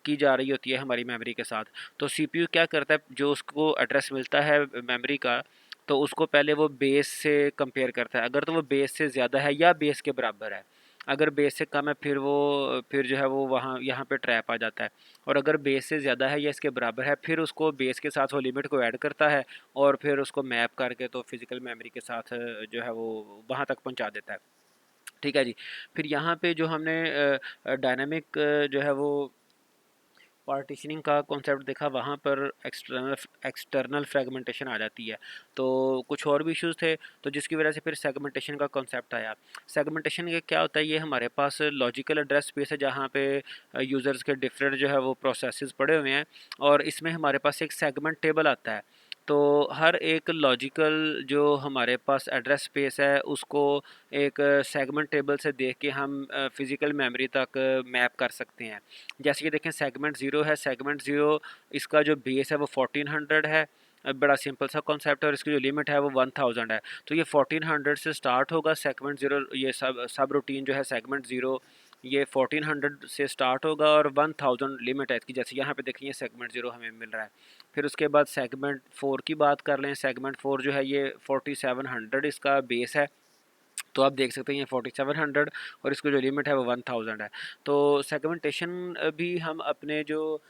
B: की जा रही होती है हमारी मेमोरी के साथ। तो सीपीयू क्या करता है, जो उसको एड्रेस मिलता है मेमोरी का, तो उसको पहले वो बेस से कंपेयर करता है। अगर तो वो बेस से ज़्यादा है या बेस के बराबर है, अगर बेस से कम है फिर जो है वो वहाँ यहाँ पे ट्रैप आ जाता है। और अगर बेस से ज़्यादा है या इसके बराबर है, फिर उसको बेस के साथ वो लिमिट को ऐड करता है और फिर उसको मैप करके तो फिज़िकल मेमोरी के साथ जो है वो वहाँ तक पहुँचा देता है। ठीक है जी। फिर यहाँ पे जो हमने डायनामिक जो है वो पार्टीशनिंग का कॉन्सेप्ट देखा, वहाँ पर एक्सटर्नल फ्रेगमेंटेशन आ जाती है। तो कुछ और भी इश्यूज थे, तो जिसकी वजह से फिर सेगमेंटेशन का कॉन्सेप्ट आया। सेगमेंटेशन ये क्या होता है, ये हमारे पास लॉजिकल एड्रेस स्पेस है जहाँ पे यूज़र्स के डिफरेंट जो है वो प्रोसेसेस पड़े हुए हैं, और इसमें हमारे पास एक सेगमेंट टेबल आता है। तो हर एक लॉजिकल जो हमारे पास एड्रेस स्पेस है उसको एक सेगमेंट टेबल से देख के हम फिज़िकल मेमोरी तक मैप कर सकते हैं। जैसे कि देखें, सेगमेंट ज़ीरो है, सेगमेंट ज़ीरो इसका जो बेस है वो 1400 है। बड़ा सिंपल सा कॉन्सेप्ट है, और इसकी जो लिमिट है वो 1000 है। तो ये 1400 से स्टार्ट होगा सेगमेंट ज़ीरो, ये सब रूटीन जो है सेगमेंट ज़ीरो, ये 1400 से स्टार्ट होगा और 1000 लिमिट है इसकी। जैसे यहाँ पे देखिए सेगमेंट ज़ीरो हमें मिल रहा है। फिर उसके बाद सेगमेंट फोर की बात कर लें, सेगमेंट फोर जो है ये 4700 इसका बेस है। तो आप देख सकते हैं ये 4700 और इसकी जो लिमिट है वो 1000 है। तो सेगमेंटेशन भी हम अपने जो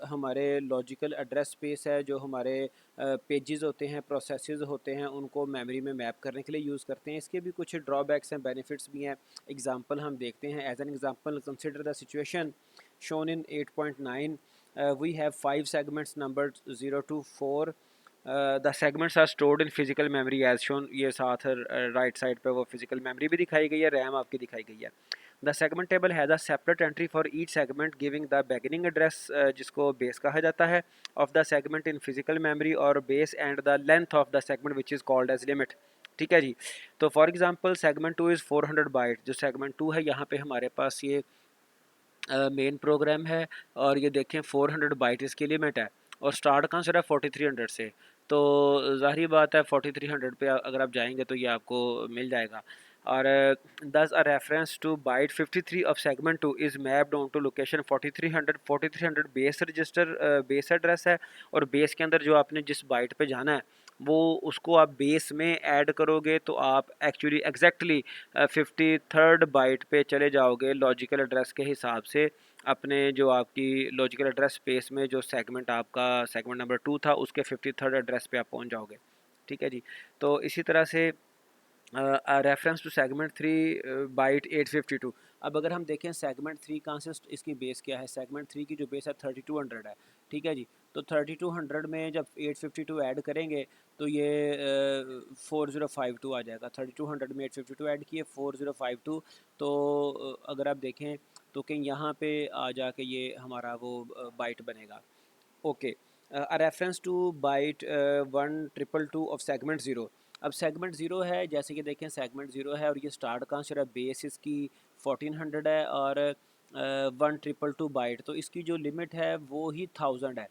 B: हमारे लॉजिकल एड्रेस स्पेस है, जो हमारे पेजेस होते हैं, प्रोसेसेस होते हैं, उनको मेमोरी में मैप करने के लिए यूज़ करते हैं। इसके भी कुछ ड्रॉबैक्स हैं, बेनिफिट्स भी हैं। एग्जांपल हम देखते हैं। As an example, consider the situation shown in 8.9। We have 5 segments number 0 to 4। The segments are stored in physical memory as shown. ये साथ राइट साइड पे वो फिजिकल मेमोरी भी दिखाई गई है, रैम आपकी दिखाई गई है। The segment table has a separate entry for each segment giving the beginning address, जिसको बेस कहा जाता है, of the segment in physical memory और base and the length of the segment which is called as limit. ठीक है जी। तो for example segment two is 400 byte. जो सेगमेंट टू है, यहाँ पे हमारे पास ये मेन प्रोग्राम है, और ये देखें 400 बाइट इसकी लिमिट है, और स्टार्ट कहाँ से रहा है, 4300 से। तो ज़ाहिर बात है 4300 पे अगर आप जाएंगे तो ये आपको मिल जाएगा। और thus a reference to byte 53 of segment two is mapped on to location 4300 base register base address है, और बेस के अंदर जो आपने जिस बाइट पे जाना है वो उसको आप बेस में ऐड करोगे तो आप एक्चुअली एग्जैक्टली 53rd बाइट पे चले जाओगे लॉजिकल एड्रेस के हिसाब से। अपने जो आपकी लॉजिकल एड्रेस स्पेस में जो सेगमेंट आपका सेगमेंट नंबर 2 था, उसके 53rd एड्रेस पे आप पहुंच जाओगे। ठीक है जी। तो इसी तरह से reference to segment three byte 852। अब अगर हम देखें सेगमेंट थ्री कहाँ से इसकी बेस क्या है, सेगमेंट थ्री की जो बेस है 3200 है। ठीक है जी। तो 3200 में जब 852 ऐड करेंगे तो ये 4052 आ जाएगा। 3200 में 852 ऐड किए 4052। तो अगर आप देखें तो कि यहाँ पे आ जाके ये हमारा वो बाइट बनेगा। Okay. A reference to byte 1222 of segment zero. अब सेगमेंट ज़ीरो है, जैसे कि देखें सेगमेंट ज़ीरो है और ये स्टार्ट कहाँ से रहा, बेस इसकी 1400 है, और 1222 बाइट, तो इसकी जो लिमिट है वो ही 1000 है।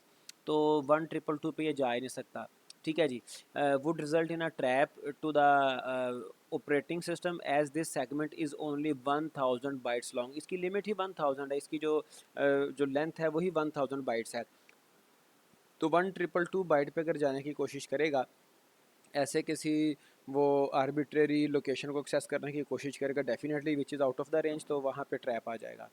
B: तो 1222 पे ये जा ही नहीं सकता। ठीक है जी। Would result in a trap to the operating system as this segment is only 1000 bytes long. इसकी लिमिट ही 1000 है, इसकी जो लेंथ है वही 1000 बाइट्स है। तो 1222 बाइट पे अगर जाने की कोशिश करेगा, ऐसे किसी वो आर्बिट्रेरी लोकेशन को एक्सेस करने की कोशिश करेगा definitely which is out of the range, तो वहाँ पे ट्रैप आ जाएगा।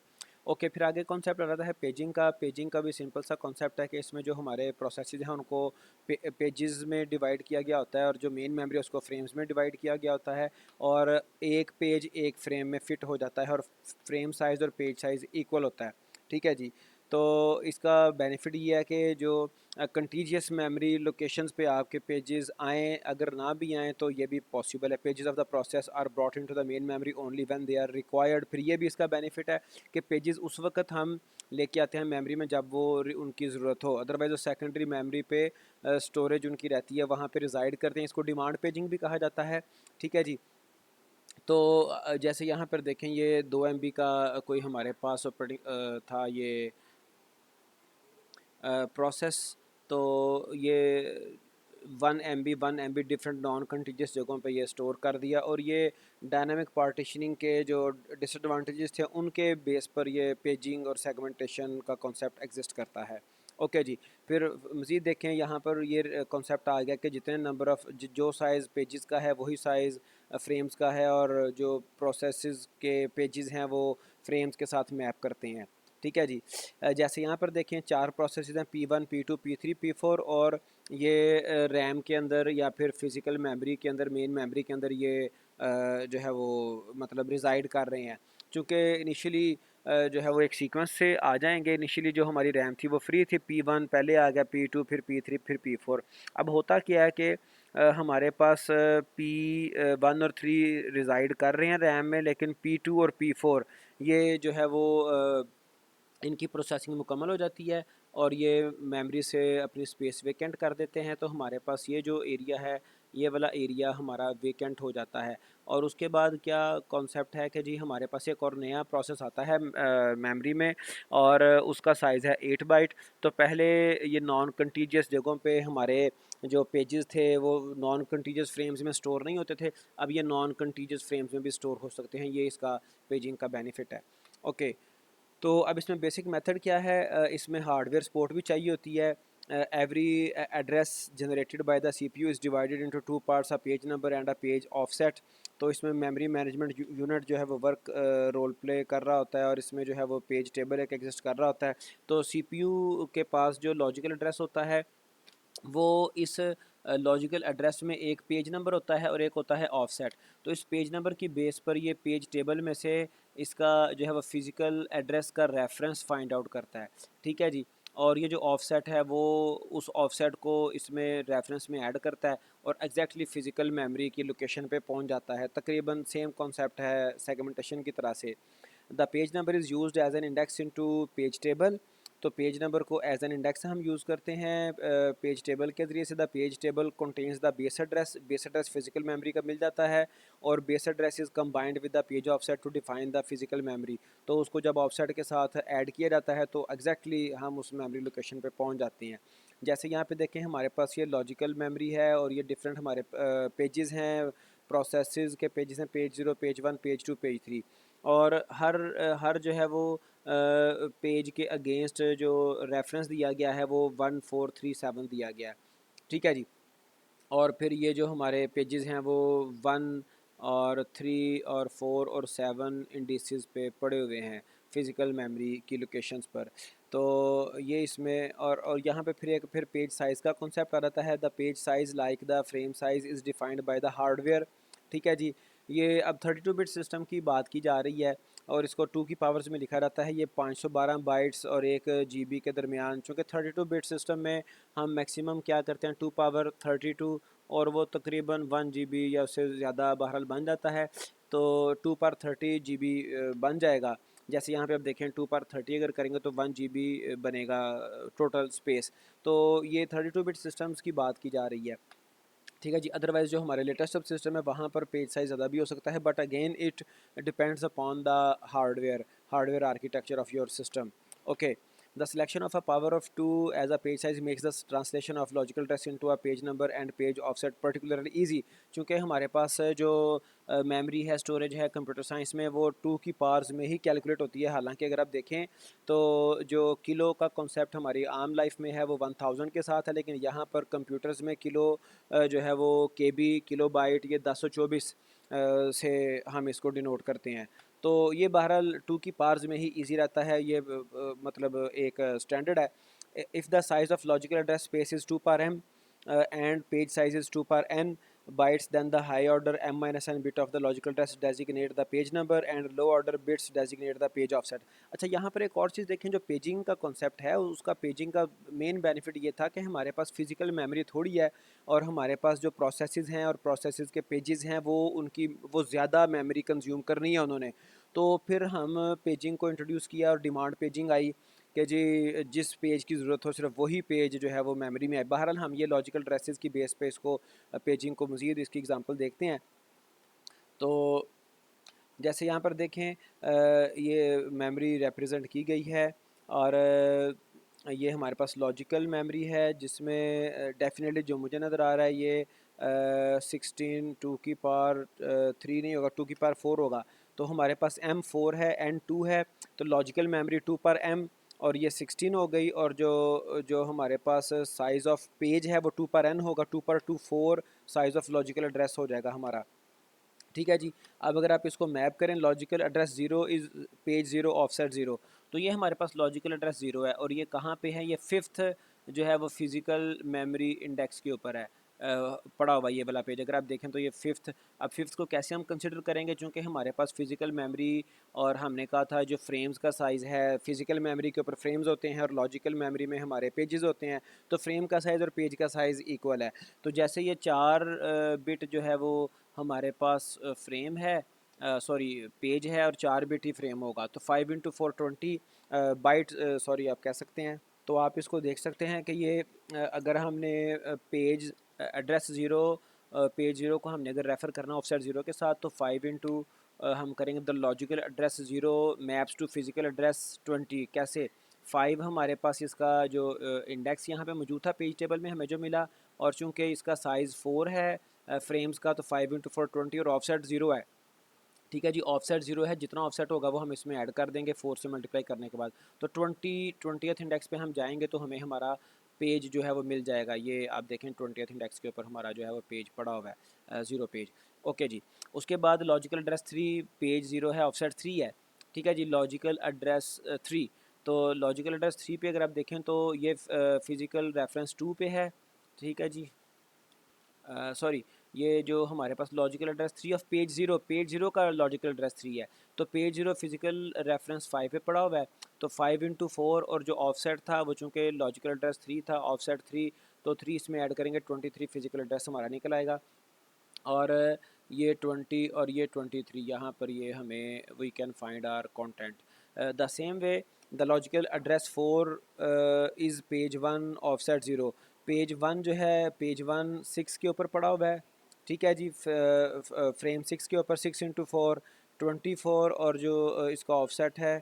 B: ओके, फिर आगे कॉन्सेप्ट आ रहा है पेजिंग का। पेजिंग का भी सिंपल सा कॉन्सेप्ट है कि इसमें जो हमारे प्रोसेसेस हैं उनको पेजेस में डिवाइड किया गया होता है, और जो मेन मेमोरी है उसको फ्रेम्स में डिवाइड किया गया होता है, और एक पेज एक फ्रेम में फिट हो जाता है, और फ्रेम साइज़ और पेज साइज़ इक्वल होता है। ठीक है जी।
A: तो इसका बेनिफिट ये है कि जो कंटीजियस मेमोरी लोकेशंस पे आपके पेजेस आएँ, अगर ना भी आएँ तो ये भी पॉसिबल है। Pages of the process are brought into the main memory only when they are required. फिर ये भी इसका बेनिफिट है कि पेजेस उस वक्त हम लेके आते हैं मेमोरी में जब वो उनकी ज़रूरत हो, अदरवाइज़ वो सेकेंडरी मेमोरी पे स्टोरेज उनकी रहती है, वहाँ पे रिज़ाइड करते हैं। इसको डिमांड पेजिंग भी कहा जाता है। ठीक है जी। तो जैसे यहाँ पर देखें, ये 2 MB का कोई हमारे पास ऑपरेटिंग था ये प्रोसेस। तो ये 1 MB डिफरेंट नॉन कंटीजियस जगहों पे ये स्टोर कर दिया, और ये डायनामिक पार्टीशनिंग के जो डिसएडवांटेजेस थे उनके बेस पर ये पेजिंग और सेगमेंटेशन का कॉन्सेप्ट एग्जिस्ट करता है। ओके जी। फिर मज़ीद देखें, यहाँ पर ये कॉन्सेप्ट आ गया कि जितने नंबर ऑफ़ जो साइज़ पेजेस का है वही साइज़ फ्रेम्स का है, और जो प्रोसेसेस के पेजेस हैं वो फ्रेम्स के साथ मैप करते हैं। ठीक है जी। जैसे यहाँ पर देखें 4 प्रोसेसेस हैं, P1 P2 P3 P4, और ये रैम के अंदर या फिर फिज़िकल मेमोरी के अंदर, मेन मेमोरी के अंदर ये जो है वो मतलब रिज़ाइड कर रहे हैं। चूँकि इनिशियली जो है वो एक सीक्वेंस से आ जाएंगे। इनिशियली जो हमारी रैम थी वो फ्री थी, P1 पहले आ गया, P2 फिर P3 फिर P4। अब होता क्या है कि हमारे पास P1 और 3 रिज़ाइड कर रहे हैं रैम में, लेकिन P2 और P4 ये जो है वो इनकी प्रोसेसिंग मुकम्मल हो जाती है और ये मेमोरी से अपनी स्पेस वेकेंट कर देते हैं। तो हमारे पास ये जो एरिया है, ये वाला एरिया हमारा वेकेंट हो जाता है। और उसके बाद क्या कॉन्सेप्ट है कि जी हमारे पास एक और नया प्रोसेस आता है मेमोरी में, और उसका साइज़ है 8 बाइट। तो पहले ये नॉन कंटीजियस जगहों पे हमारे जो पेजेस थे वो नॉन कंटीजियस फ्रेम्स में स्टोर नहीं होते थे, अब ये नॉन कंटीजियस फ्रेम्स में भी स्टोर हो सकते हैं। ये इसका पेजिंग का बेनिफिट है। ओके। तो अब इसमें बेसिक मेथड क्या है, इसमें हार्डवेयर सपोर्ट भी चाहिए होती है। Every address generated by the CPU is divided into 2 parts, a page number and a page offset. तो इसमें मेमोरी मैनेजमेंट यूनिट जो है वो वर्क रोल प्ले कर रहा होता है, और इसमें जो है वो पेज टेबल एक एग्जिस्ट कर रहा होता है। तो सीपीयू के पास जो लॉजिकल एड्रेस होता है वो इस लॉजिकल एड्रेस में एक पेज नंबर होता है और एक होता है ऑफसेट। तो इस पेज नंबर की बेस पर ये पेज टेबल में से इसका जो है वो फिज़िकल एड्रेस का रेफरेंस फाइंड आउट करता है। ठीक है जी। और ये जो ऑफसेट है वो उस ऑफसेट को इसमें रेफरेंस में ऐड करता है और एग्जैक्टली फ़िज़िकल मेमोरी की लोकेशन पे पहुंच जाता है। तकरीबन सेम कॉन्सेप्ट है सेगमेंटेशन की तरह से। The page number is used as an index into page table. तो पेज नंबर को एज एन इंडेक्स हम यूज़ करते हैं पेज टेबल के ज़रिए से। The page table contains the base address physical memory का मिल जाता है, और base address is combined with the page offset to define the physical memory. तो उसको जब ऑफसेट के साथ ऐड किया जाता है तो एग्जैक्टली हम उस मेमोरी लोकेशन पे पहुंच जाते हैं। जैसे यहाँ पे देखें, हमारे पास ये लॉजिकल मेमोरी है और ये डिफरेंट हमारे पेजेस हैं, प्रोसेसेस के पेजेस हैं, पेज 0, पेज 1, पेज 2, पेज 3। और हर जो है वो पेज के अगेंस्ट जो रेफरेंस दिया गया है वो 1437 दिया गया है। ठीक है जी। और फिर ये जो हमारे पेजेस हैं वो 1 और 3 और 4 और 7 इंडिसेस पे पड़े हुए हैं फ़िज़िकल मेमोरी की लोकेशंस पर। तो ये इसमें और यहाँ पे फिर पेज साइज़ का कॉन्सेप्ट आ जाता है। The page size like the frame size is defined by the hardware. ठीक है जी। ये अब 32 बिट सिस्टम की बात की जा रही है, और इसको 2 की पावर्स में लिखा जाता है। ये 512 बाइट्स और 1 जीबी के दरमियान, चूँकि 32 बिट सिस्टम में हम मैक्सिमम क्या करते हैं 2 पावर 32, और वो तकरीबन 1 जीबी या उससे ज़्यादा बहरहाल बन जाता है। तो 2 पर 30 जीबी बन जाएगा। जैसे यहाँ पे आप देखें 2 पर 30 अगर करेंगे तो 1 जीबी बनेगा टोटल स्पेस। तो ये 32 बिट सिस्टम्स की बात की जा रही है। ठीक है जी। अदरवाइज़ जो हमारे लेटेस्ट सब सिस्टम है वहाँ पर पेज साइज़ ज़्यादा भी हो सकता है, but again it depends upon the hardware architecture of your system. Okay. The selection of a power of 2 as a page size makes the translation of logical text into a page number and page offset particularly easy. चूँकि हमारे पास जो memory है, storage है computer science में, वो 2 की powers में ही calculate होती है। हालांकि अगर आप देखें तो जो किलो का कॉन्सेप्ट हमारी आम लाइफ में है वो 1000 के साथ है, लेकिन यहाँ पर कंप्यूटर्स में किलो जो है वो केबी, किलो बाइट, ये 1024 से हम इसको डिनोट करते हैं। तो ये बहरहाल 2 की पावर्स में ही इजी रहता है। ये मतलब एक स्टैंडर्ड है। If the size of logical address space is 2 पर m and page size is 2 पर n, bytes, then the high order m minus n bit of the logical address designate the page number and low order bits designate the page offset. अच्छा, यहाँ पर एक और चीज़ देखें, जो paging का concept है उसका, पेजिंग का मेन बेनिफिट ये था कि हमारे पास फिजिकल मेमोरी थोड़ी है और हमारे पास जो प्रोसेसेस हैं और प्रोसेसेस के पेजेस हैं वो ज़्यादा मेमोरी कंज्यूम करनी है उन्होंने। तो फिर हम पेजिंग को इंट्रोड्यूस किया और डिमांड पेजिंग आई कि जी जिस पेज की ज़रूरत हो सिर्फ वही पेज जो है वो मेमोरी में है। बहरहाल हम ये लॉजिकल एड्रेसेस की बेस पे इसको पेजिंग को मज़ीद इसकी एग्जांपल देखते हैं। तो जैसे यहाँ पर देखें ये मेमोरी रिप्रेजेंट की गई है और ये हमारे पास लॉजिकल मेमोरी है जिसमें डेफिनेटली जो मुझे नज़र आ रहा है ये 16 टू की पावर 3 नहीं होगा, 2 की पावर 4 होगा। तो हमारे पास M4 है, N2 है, तो लॉजिकल मेमोरी 2 पर M और ये 16 हो गई। और जो जो हमारे पास साइज़ ऑफ पेज है वो 2 पर N होगा, 2 पर 2 4 साइज़ ऑफ लॉजिकल एड्रेस हो जाएगा हमारा। ठीक है जी। अब अगर आप इसको मैप करें, logical address zero is page zero offset zero, तो ये हमारे पास लॉजिकल एड्रेस ज़ीरो है और ये कहाँ पे है, ये फिफ्थ जो है वो फिज़िकल मेमोरी इंडेक्स के ऊपर है पड़ा हुआ ये वाला पेज। अगर आप देखें तो ये फिफ्थ। अब फिफ्थ को कैसे हम कंसिडर करेंगे, चूँकि हमारे पास फिज़िकल मेमोरी और हमने कहा था जो फ्रेम्स का साइज़ है, फिज़िकल मेमोरी के ऊपर फ्रेम्स होते हैं और लॉजिकल मेमोरी में हमारे पेजेस होते हैं, तो फ्रेम का साइज़ और पेज का साइज़ इक्वल है। तो जैसे ये 4 बिट जो है वो हमारे पास फ्रेम है, सॉरी पेज है और 4 बिट ही फ्रेम होगा, तो 5 इंटू 4 20 बाइट सॉरी आप कह सकते हैं। तो आप इसको देख सकते हैं कि ये अगर हमने page address zero page zero को हमने अगर रेफ़र करना ऑफसेट ज़ीरो के साथ, तो 5 इंटू हम करेंगे the logical address zero maps to physical address 20। कैसे? 5 हमारे पास इसका जो इंडेक्स यहाँ पे मौजूद था पेज टेबल में हमें जो मिला, और चूँकि इसका साइज़ 4 है फ्रेम्स का, तो 5 इंटू 4 20 और ऑफसेट ज़ीरो है। ठीक है जी, ऑफसेट ज़ीरो है, जितना ऑफसेट होगा वो हम इसमें ऐड कर देंगे 4 से मल्टीप्लाई करने के बाद। तो 20th इंडेक्स पे हम जाएंगे तो हमें हमारा पेज जो है वो मिल जाएगा। ये आप देखें 20th इंडेक्स के ऊपर हमारा जो है वो पेज पड़ा हुआ है, ज़ीरो पेज। ओके जी। उसके बाद लॉजिकल एड्रेस 3 पेज ज़ीरो है, ऑफसेट 3 है। ठीक है जी। लॉजिकल एड्रेस 3, तो लॉजिकल एड्रेस 3 पे अगर आप देखें तो ये फिज़िकल रेफरेंस 2 पे है। ठीक है जी। सॉरी, ये जो हमारे पास logical address 3 of page zero का लॉजिकल एड्रेस 3 है, तो पेज ज़ीरो फिजिकल रेफरेंस 5 पे पड़ा हुआ है। तो 5 इंटू 4 और जो ऑफसेट था वो चूँकि लॉजिकल एड्रेस 3 था, ऑफसेट 3, तो 3 इसमें ऐड करेंगे 23 फिजिकल एड्रेस हमारा निकल आएगा। और ये 20 और ये 23 यहाँ पर ये हमें we can find our content the same way. The logical address 4 is page 1 offset zero. Page 1 जो है पेज 1 6 के ऊपर पड़ा हुआ है। ठीक है जी। फ्रेम 6 के ऊपर 6 इंटू 4 24 और जो इसका ऑफसेट है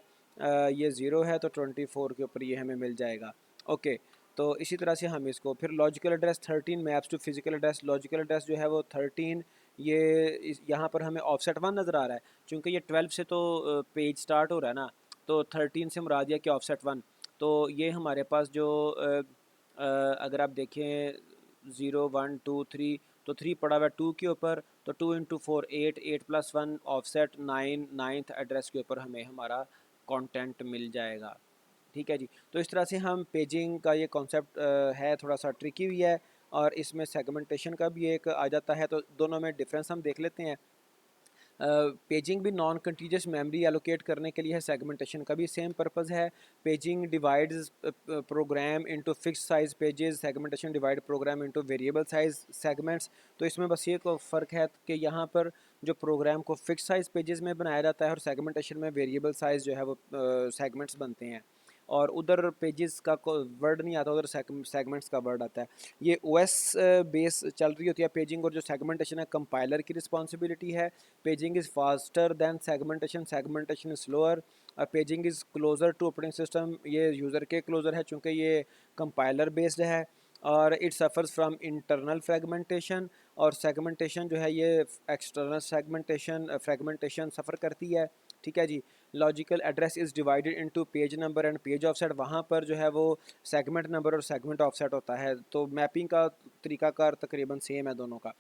A: ये ज़ीरो है, तो 24 के ऊपर ये हमें मिल जाएगा। ओके। तो इसी तरह से हम इसको फिर logical address 13 maps to physical address. Logical address जो है वो 13, ये यहाँ पर हमें ऑफसेट 1 नज़र आ रहा है, क्योंकि ये 12 से तो पेज स्टार्ट हो रहा है ना, तो 13 से मुराद दिया कि ऑफसेट 1। तो ये हमारे पास जो अगर आप देखें 0 1 2 3, तो 3 पड़ा हुआ है 2 के ऊपर, तो 2 into 4 8, 8 plus 1 offset 9, 9th address के ऊपर हमें हमारा कंटेंट मिल जाएगा। ठीक है जी। तो इस तरह से हम पेजिंग का ये कॉन्सेप्ट है, थोड़ा सा ट्रिकी भी है और इसमें सेगमेंटेशन का भी एक आ जाता है, तो दोनों में डिफरेंस हम देख लेते हैं। पेजिंग भी नॉन कंटीजियस मेमोरी एलोकेट करने के लिए है, सेगमेंटेशन का भी सेम पर्पज़ है। Paging divides programme into fix size pages, segmentation divide programme into variable size segments. तो इसमें बस ये को फ़र्क है कि यहाँ पर जो प्रोग्राम को फिक्स साइज पेजेस में बनाया जाता है और सेगमेंटेशन में वेरिएबल साइज जो है वो सेगमेंट्स बनते हैं, और उधर पेजेस का वर्ड नहीं आता, उधर सेगमेंट्स का वर्ड आता है। ये ओएस बेस चल रही होती है पेजिंग, और जो सेगमेंटेशन है कंपाइलर की रिस्पॉन्सिबिलिटी है। Paging is faster than segmentation, segmentation is slower. Paging is closer to operating system, ये यूज़र के क्लोज़र है चूँकि ये कंपाइलर बेस्ड है। और it suffers from internal fragmentation, और सेगमेंटेशन जो है ये एक्सटर्नल फ्रेगमेंटेशन सफ़र करती है। ठीक है जी। Logical address is divided into page number and page offset, वहाँ पर जो है वो सेगमेंट नंबर और सेगमेंट ऑफसेट होता है, तो मैपिंग का तरीकाकार तकरीबन सेम है दोनों का।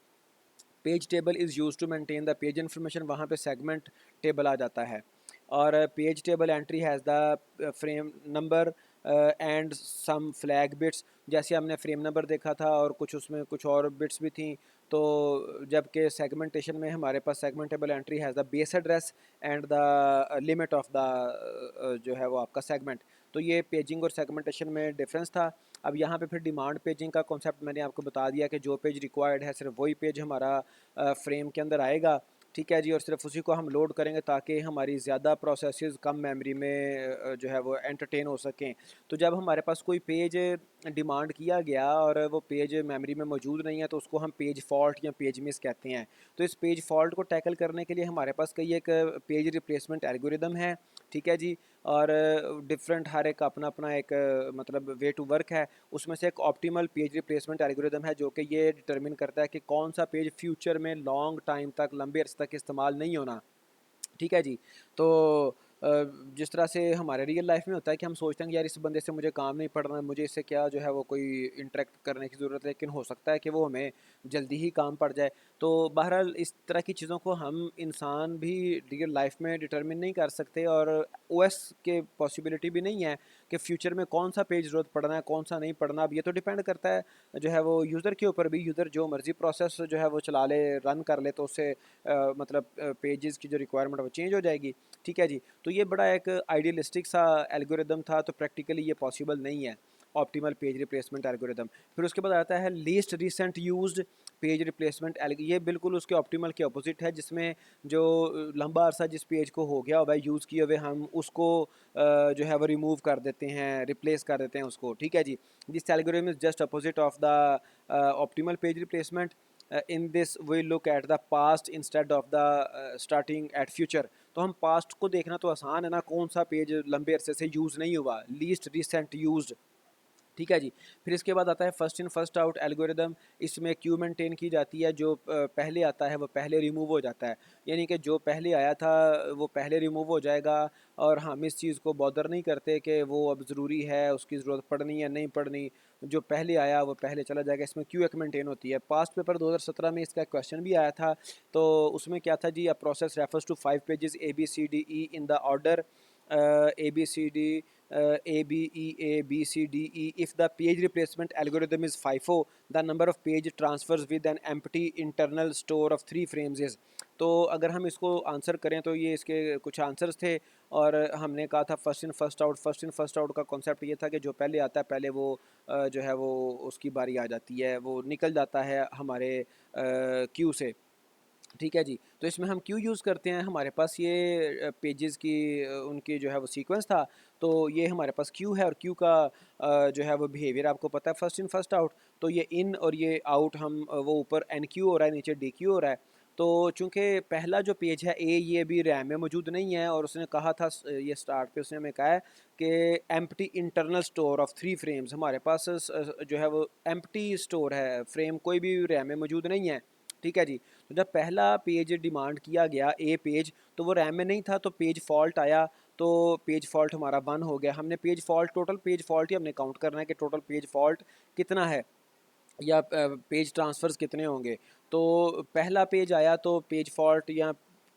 A: Page table is use to maintain the page information, वहाँ पे सेगमेंट टेबल आ जाता है। और page table entry has the frame number and some flag bits, जैसे हमने फ्रेम नंबर देखा था और कुछ उसमें कुछ और बिट्स भी थी, तो जबकि सेगमेंटेशन में हमारे पास segment table entry has the base address and the limit of the जो है वो आपका सेगमेंट। तो ये पेजिंग और सेगमेंटेशन में डिफरेंस था। अब यहाँ पे फिर डिमांड पेजिंग का कॉन्सेप्ट मैंने आपको बता दिया कि जो पेज रिक्वायर्ड है सिर्फ वही पेज हमारा फ्रेम के अंदर आएगा, ठीक है जी, और सिर्फ उसी को हम लोड करेंगे ताकि हमारी ज़्यादा प्रोसेसेस कम मेमोरी में जो है वो एंटरटेन हो सकें। तो जब हमारे पास कोई पेज डिमांड किया गया और वो पेज मेमोरी में मौजूद नहीं है तो उसको हम पेज फॉल्ट या पेज मिस कहते हैं। तो इस पेज फॉल्ट को टैकल करने के लिए हमारे पास कई एक पेज रिप्लेसमेंट एल्गोरिदम है, ठीक है जी, और डिफरेंट हर एक अपना अपना एक मतलब वे टू वर्क है। उसमें से एक ऑप्टिमल पेज रिप्लेसमेंट एल्गोरिदम है जो कि ये डिटरमिन करता है कि कौन सा पेज फ्यूचर में लॉन्ग टाइम तक, लंबे अर्से तक इस्तेमाल नहीं होना, ठीक है जी। तो जिस तरह से हमारे रियल लाइफ में होता है कि हम सोचते हैं कि यार इस बंदे से मुझे काम नहीं पड़ना, मुझे इससे क्या जो है वो कोई इंटरेक्ट करने की ज़रूरत है, लेकिन हो सकता है कि वो हमें जल्दी ही काम पड़ जाए। तो बहरहाल इस तरह की चीज़ों को हम इंसान भी रियल लाइफ में डिटरमिन नहीं कर सकते, और ओएस के पॉसिबिलिटी भी नहीं है कि फ्यूचर में कौन सा पेज ज़रूरत पड़ना है, कौन सा नहीं पड़ना। अब ये तो डिपेंड करता है जो है वो यूज़र के ऊपर भी। यूज़र जो मर्ज़ी प्रोसेस जो है वो चला ले, रन कर ले, तो उससे मतलब पेजेस की जो रिक्वायरमेंट है वो चेंज हो जाएगी, ठीक है जी। तो ये बड़ा एक आइडियलिस्टिक सा एल्गोरिदम था, तो प्रैक्टिकली ये पॉसिबल नहीं है ऑप्टिमल पेज रिप्लेसमेंट एल्गोरिदम। फिर उसके बाद आता है least recent used page replacement. ये बिल्कुल उसके ऑप्टिमल के अपोजिट है, जिसमें जो लंबा अरसा जिस पेज को हो गया हुआ है यूज़ किए हुए, हम उसको जो है वो रिमूव कर देते हैं, रिप्लेस कर देते हैं उसको, ठीक है जी। This algorithm is just opposite of the optimal page replacement. In this we look at the past instead of the starting at future. तो हम पास्ट को देखना तो आसान है ना, कौन सा पेज लंबे अरसे से यूज़ नहीं हुआ, लीस्ट रिसेंट यूज्ड, ठीक है जी। फिर इसके बाद आता है first in first out algorithm. इसमें क्यू मेंटेन की जाती है, जो पहले आता है वो पहले रिमूव हो जाता है, यानी कि जो पहले आया था वो पहले रिमूव हो जाएगा, और हम इस चीज़ को बॉदर नहीं करते कि वो अब ज़रूरी है, उसकी ज़रूरत पड़नी है नहीं पड़नी। जो पहले आया वो पहले चला जाएगा। इसमें क्यू एक मेंटेन होती है। पास्ट पेपर 2017 में इसका क्वेश्चन भी आया था, तो उसमें क्या था जी, a process refers to 5 pages ABCDE in the order ABCD ABEABCDE. If the page replacement algorithm is FIFO, the number of page transfers with an empty internal store of 3 frames is। तो अगर हम इसको answer करें तो ये इसके कुछ answers थे, और हमने कहा था first in first out. First in first out का कॉन्सेप्ट ये था कि जो पहले आता है पहले वो जो है वो उसकी बारी आ जाती है, वो निकल जाता है हमारे क्यू से, ठीक है जी। तो इसमें हम क्यों यूज़ करते हैं, हमारे पास ये पेजेस की उनकी जो है वो सीक्वेंस था, तो ये हमारे पास क्यू है, और क्यू का जो है वो बिहेवियर आपको पता है, फर्स्ट इन फर्स्ट आउट। तो ये इन और ये आउट, हम वो ऊपर एन क्यू हो रहा है, नीचे डी क्यू हो रहा है। तो चूंकि पहला जो पेज है ए, ये अभी रैम में मौजूद नहीं है, और उसने कहा था ये स्टार्ट पे उसने हमें कहा है कि empty internal store of 3 frames. हमारे पास जो है वो एम्प्टी स्टोर है, फ्रेम कोई भी रैम में मौजूद नहीं है, ठीक है जी। तो जब पहला पेज डिमांड किया गया ए पेज, तो वो रैम में नहीं था, तो पेज फॉल्ट आया। तो पेज फॉल्ट हमारा 1 हो गया। हमने page fault, total page fault ही हमने काउंट करना है कि टोटल पेज फॉल्ट कितना है, या पेज ट्रांसफ़र्स कितने होंगे। तो पहला पेज आया तो पेज फॉल्ट या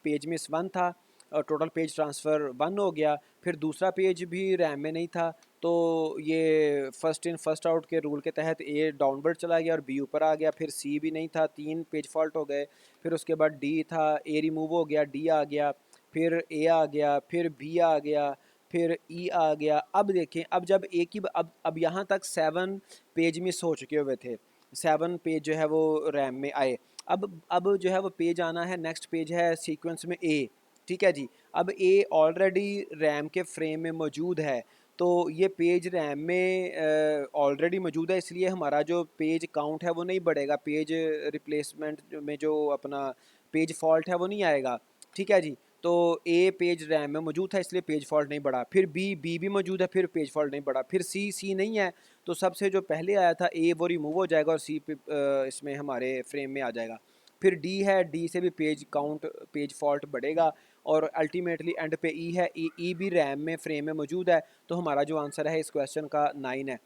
A: पेज मिस 1 था, और टोटल पेज ट्रांसफ़र 1 हो गया। फिर दूसरा पेज भी रैम में नहीं था, तो ये फर्स्ट इन फर्स्ट आउट के रूल के तहत ए डाउनवर्ड चला गया और बी ऊपर आ गया। फिर सी भी नहीं था, 3 पेज फॉल्ट हो गए। फिर उसके बाद डी था, ए रिमूव हो गया, डी आ गया, फिर ए आ गया, फिर बी आ गया, फिर ई आ गया। अब देखें, अब जब ए की अब यहाँ तक 7 पेज मिस हो चुके हुए थे, 7 पेज जो है वो रैम में आए। अब जो है वो पेज आना है, नेक्स्ट पेज है सीक्वेंस में ए, ठीक है जी। अब ए ऑलरेडी रैम के फ्रेम में मौजूद है, तो ये पेज रैम में ऑलरेडी मौजूद है, इसलिए हमारा जो पेज काउंट है वो नहीं बढ़ेगा। पेज रिप्लेसमेंट में जो अपना पेज फॉल्ट है वो नहीं आएगा, ठीक है जी। तो ए पेज रैम में मौजूद था, इसलिए पेज फॉल्ट नहीं बढ़ा। फिर बी भी मौजूद है, फिर पेज फॉल्ट नहीं बढ़ा। फिर सी नहीं है, तो सबसे जो पहले आया था ए वो रिमूव हो जाएगा, और सी पे इसमें हमारे फ्रेम में आ जाएगा। फिर डी है, डी से भी पेज काउंट, पेज फॉल्ट बढ़ेगा, और अल्टीमेटली एंड पे ई है। ई भी रैम में फ्रेम में मौजूद है, तो हमारा जो आंसर है इस क्वेश्चन का 9 है।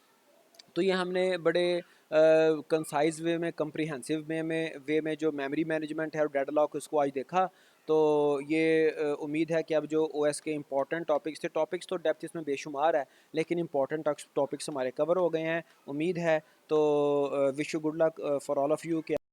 A: तो ये हमने बड़े कंसाइज वे में, कम्प्रीहेंसिव वे में जो मेमोरी मैनेजमेंट है और डेडलॉक, उसको आज देखा। तो ये उम्मीद है कि अब जो ओएस के इंपॉर्टेंट टॉपिक्स थे, टॉपिक्स तो डेप्थ इसमें बेशुमार है, लेकिन इंपॉर्टेंट टॉपिक्स हमारे कवर हो गए हैं, उम्मीद है। तो wish you good luck for all of you कि